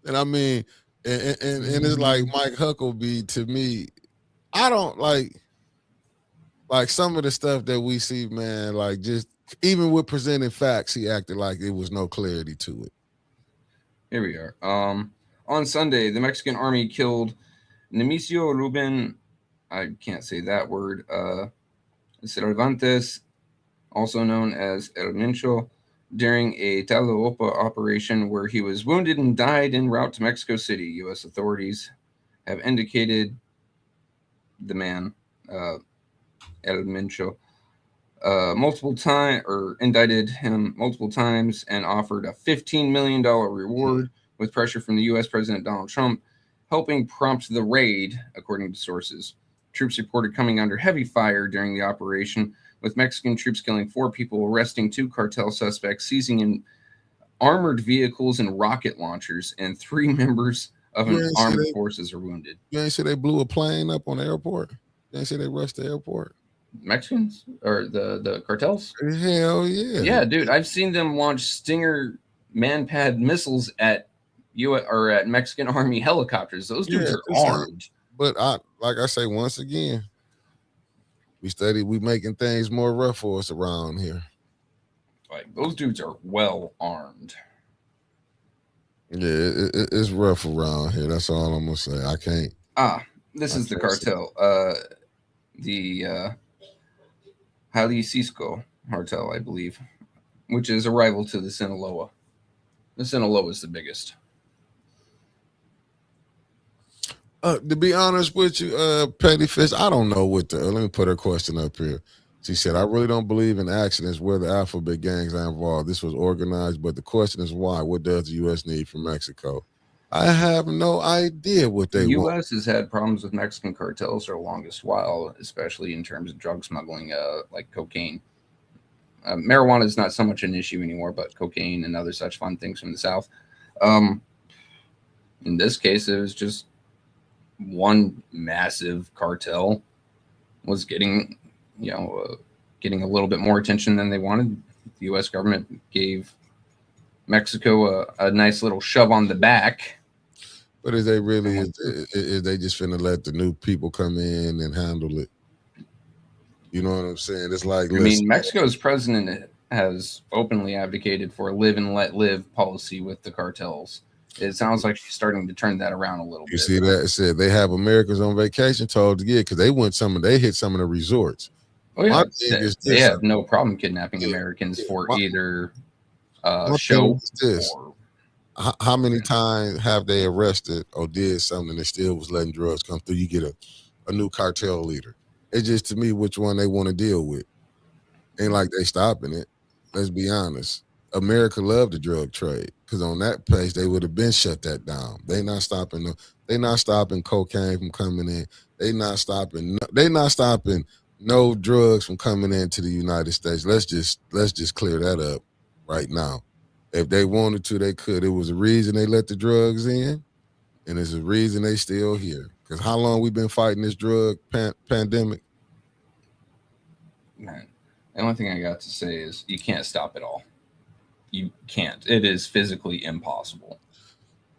Speaker 1: And I mean, and it's like Mike Huckabee to me, I don't like some of the stuff that we see, man, like just even with presenting facts, he acted like there was no clarity to it.
Speaker 4: Here we are. On Sunday, the Mexican army killed Nemesio Ruben, I can't say that word, Cervantes, also known as El Mincho, during a Tlaopa operation where he was wounded and died en route to Mexico City. U.S. authorities have indicated the man, El Mincho, indicted him multiple times and offered a $15 million reward with pressure from the U.S. President Donald Trump, helping prompt the raid, according to sources. Troops reported coming under heavy fire during the operation, with Mexican troops killing 4 people, arresting 2 cartel suspects, seizing in armored vehicles and rocket launchers, and 3 members of an armed forces are wounded.
Speaker 1: You ain't say they blew a plane up on the airport? You ain't say they rushed the airport?
Speaker 4: Mexicans? Or the cartels?
Speaker 1: Hell yeah.
Speaker 4: Yeah, dude. I've seen them launch Stinger Manpad missiles at Mexican Army helicopters. Those dudes are armed.
Speaker 1: But like I say, once again, we making things more rough for us around here.
Speaker 4: Like, those dudes are well armed.
Speaker 1: Yeah, it's rough around here. That's all I'm gonna say. I can't.
Speaker 4: This is the cartel. The Jalisco cartel, I believe, which is a rival to the Sinaloa. The Sinaloa is the biggest.
Speaker 1: To be honest with you, Petty Fish, I don't know what let me put her question up here. She said, I really don't believe in accidents where the alphabet gangs are involved. This was organized, but the question is why? What does the U.S. need from Mexico? I have no idea what they want.
Speaker 4: The U.S. has had problems with Mexican cartels for the longest while, especially in terms of drug smuggling, like cocaine. Marijuana is not so much an issue anymore, but cocaine and other such fun things from the South. In this case, it was just one massive cartel was getting a little bit more attention than they wanted. The U.S. government gave Mexico a nice little shove on the back.
Speaker 1: But is they really is they just finna let the new people come in and handle it? You know what I'm saying? It's like,
Speaker 4: Mexico's president has openly advocated for a live and let live policy with the cartels. It sounds like she's starting to turn that around a little bit.
Speaker 1: You see that? It said they have Americans on vacation told to get because they hit some of the resorts.
Speaker 4: Oh yeah, they have no problem kidnapping Americans for either show or.
Speaker 1: How many times have they arrested or did something that still was letting drugs come through? You get a new cartel leader. It's just to me which one they want to deal with. Ain't like they stopping it. Let's be honest. America loved the drug trade because on that page they would have been shut that down. They not stopping cocaine from coming in. They not stopping no drugs from coming into the United States. Let's just clear that up right now. If they wanted to, they could. It was a reason they let the drugs in, and it's a reason they still here. Because how long we been fighting this drug pandemic?
Speaker 4: Man, the only thing I got to say is you can't stop it all. You can't. It is physically impossible.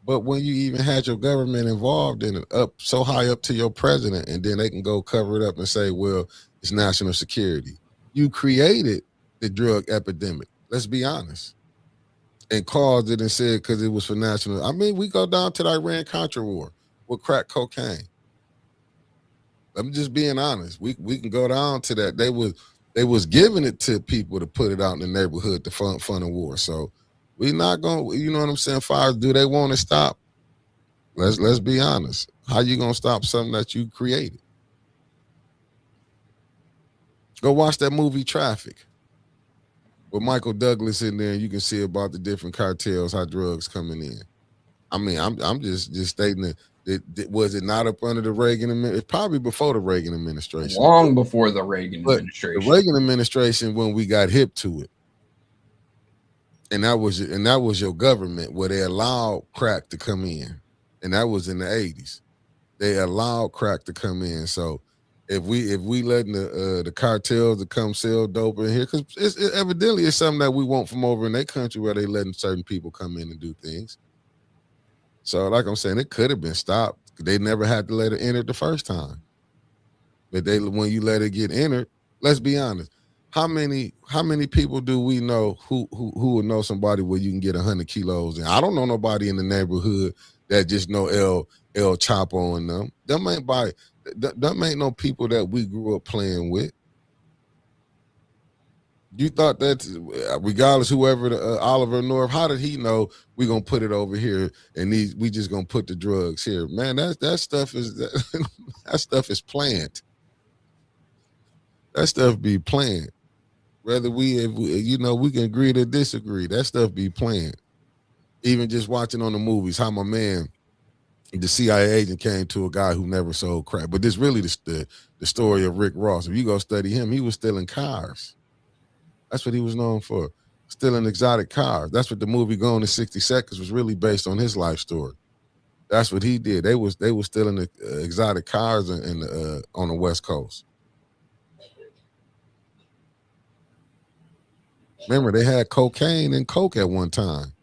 Speaker 1: But when you even had your government involved in it, up so high up to your president, and then they can go cover it up and say, well, it's national security. You created the drug epidemic. Let's be honest. And caused it and said because it was for national. I mean, we go down to the Iran-Contra war with crack cocaine. I'm just being honest. We can go down to that. They was giving it to people to put it out in the neighborhood to fund a war. So we not gonna, you know what I'm saying? Fires, do they want to stop? Let's be honest. How you gonna stop something that you created? Go watch that movie Traffic with Michael Douglas in there, and you can see about the different cartels, how drugs coming in. I mean, I'm just stating that. Was it not up under the Reagan administration? It's probably before the Reagan administration.
Speaker 4: Long before the Reagan administration.
Speaker 1: The Reagan administration, when we got hip to it, and that was your government where they allowed crack to come in, and that was in the 80s. They allowed crack to come in. So if we letting the cartels to come sell dope in here, because it evidently it's something that we want from over in their country where they letting certain people come in and do things. So, like I'm saying, it could have been stopped. They never had to let it enter the first time. But when you let it get entered, let's be honest. How many people do we know who would know somebody where you can get 100 kilos? And I don't know nobody in the neighborhood that just know El Chapo and them. Them ain't no people that we grew up playing with. You thought that, regardless, whoever Oliver North, how did he know we gonna put it over here and we just gonna put the drugs here? Man, that stuff is that stuff is planned. That stuff be planned. Whether we can agree to disagree, that stuff be planned. Even just watching on the movies, how my man, the CIA agent, came to a guy who never sold crack. But this really the story of Rick Ross. If you go study him, he was stealing cars. That's what he was known for, stealing exotic cars. That's what the movie Gone in 60 Seconds was really based on, his life story. That's what he did. They was stealing the exotic cars on the West Coast. Remember, they had cocaine and coke at one time.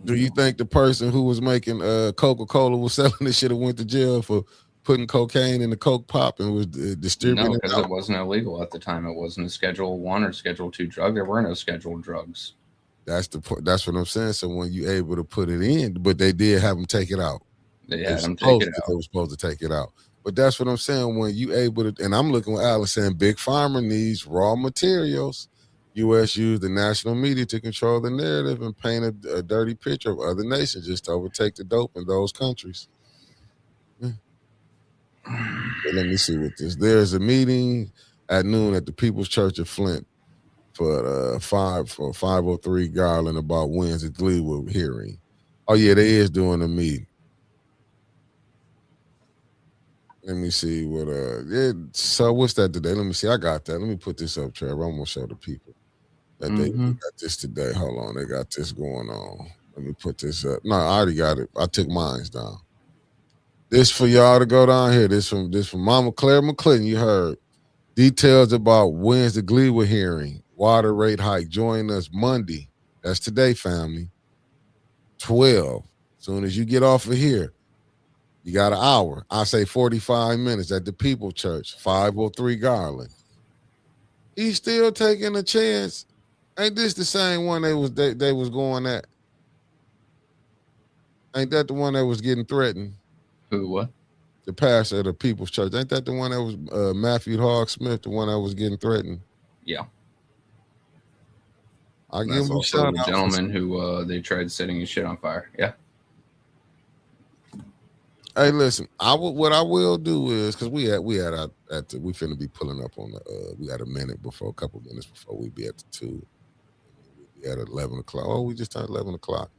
Speaker 1: Do you think the person who was making Coca-Cola was selling this shit and went to jail for putting cocaine in the Coke pop and was distributing?
Speaker 4: No, because it wasn't illegal at the time. It wasn't a Schedule 1 or Schedule 2 drug. There were no scheduled drugs. That's
Speaker 1: what I'm saying. So when you able to put it in, but they did have them take it out.
Speaker 4: They had them take it out.
Speaker 1: They were supposed to take it out. But that's what I'm saying. When you able to, and I'm looking at Alice saying Big Pharma needs raw materials. U.S. used the national media to control the narrative and paint a dirty picture of other nations just to overtake the dope in those countries. Yeah. But let me see what this. There's a meeting at noon at the People's Church of Flint for 503 Garland about Wednesday Gleewood hearing. Oh yeah, they is doing a meeting. Let me see what so what's that today? Let me see. I got that. Let me put this up, Trevor. I'm gonna show the people that they got this today. Hold on, they got this going on. Let me put this up. No, I already got it. I took mine down. This for y'all to go down here. This from Mama Claire McClinton. You heard details about Wednesday Gleewood hearing, water rate hike. Join us Monday. That's today, family. 12. Soon as you get off of here, you got an hour. I say 45 minutes at the People Church, 503 Garland. He's still taking a chance. Ain't this the same one they was going at? Ain't that the one that was getting threatened?
Speaker 4: Who, what?
Speaker 1: The pastor of the People's Church. Ain't that the one that was Matthew Hogg Smith, the one that was getting threatened?
Speaker 4: Yeah.
Speaker 1: I give him a shout
Speaker 4: the
Speaker 1: out.
Speaker 4: Gentleman who they tried setting his shit on fire. Yeah.
Speaker 1: Hey, listen. What I will do is, because we finna be pulling up on the we got a couple minutes before we be at the 2. We at 11 o'clock. Oh, we just turned 11 o'clock.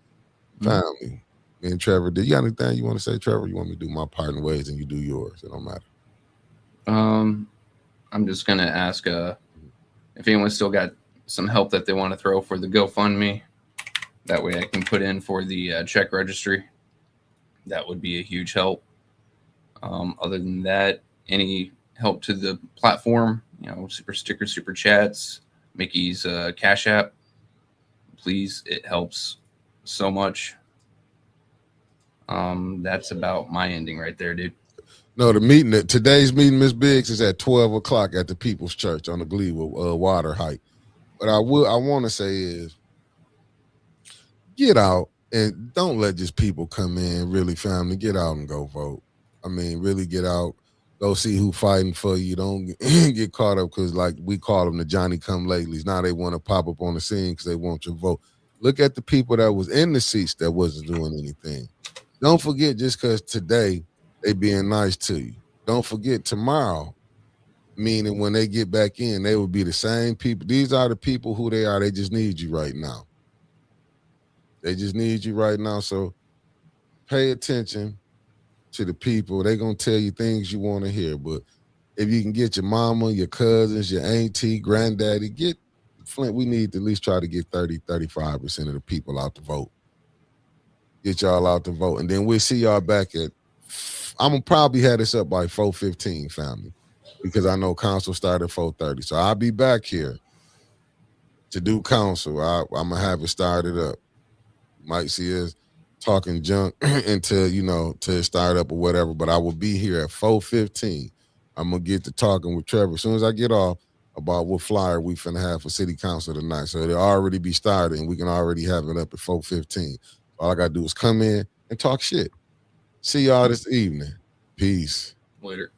Speaker 1: Family. Me and Trevor, do you got anything you want to say, Trevor? You want me to do my part in ways and you do yours? It don't matter.
Speaker 4: I'm just gonna ask if anyone's still got some help that they want to throw for the GoFundMe. That way I can put in for the check registry. That would be a huge help. Other than that, any help to the platform, super stickers, super chats, Mickey's Cash App, please. It helps so much. That's about my ending right there, dude.
Speaker 1: No, the meeting, today's meeting, Miss Biggs, is at 12 o'clock at the People's Church on the Gleewood water height. What I want to say is, get out and don't let just people come in. Really, family, get out and go vote. I mean, really get out. Go see who fighting for you. Don't get caught up because, like we call them, the Johnny come latelys. Now they want to pop up on the scene because they want your vote. Look at the people that was in the seats that wasn't doing anything. Don't forget just because today they being nice to you. Don't forget tomorrow, meaning when they get back in, they will be the same people. These are the people who they are. They just need you right now. They just need you right now. So pay attention to the people. They're going to tell you things you want to hear. But if you can get your mama, your cousins, your auntie, granddaddy, get Flint. We need to at least try to get 35% of the people out to vote. Get y'all out to vote. And then we'll see y'all back at, I'm going to probably have this up by 4:15, family, because I know council started at 4:30. So I'll be back here to do council. I'm going to have it started up. Might see us talking junk until, to start up or whatever, but I will be here at 4:15. I'm going to get to talking with Trevor as soon as I get off about what flyer we finna have for city council tonight. So it'll already be started and we can already have it up at 4:15. All I got to do is come in and talk shit. See y'all this evening. Peace.
Speaker 4: Later.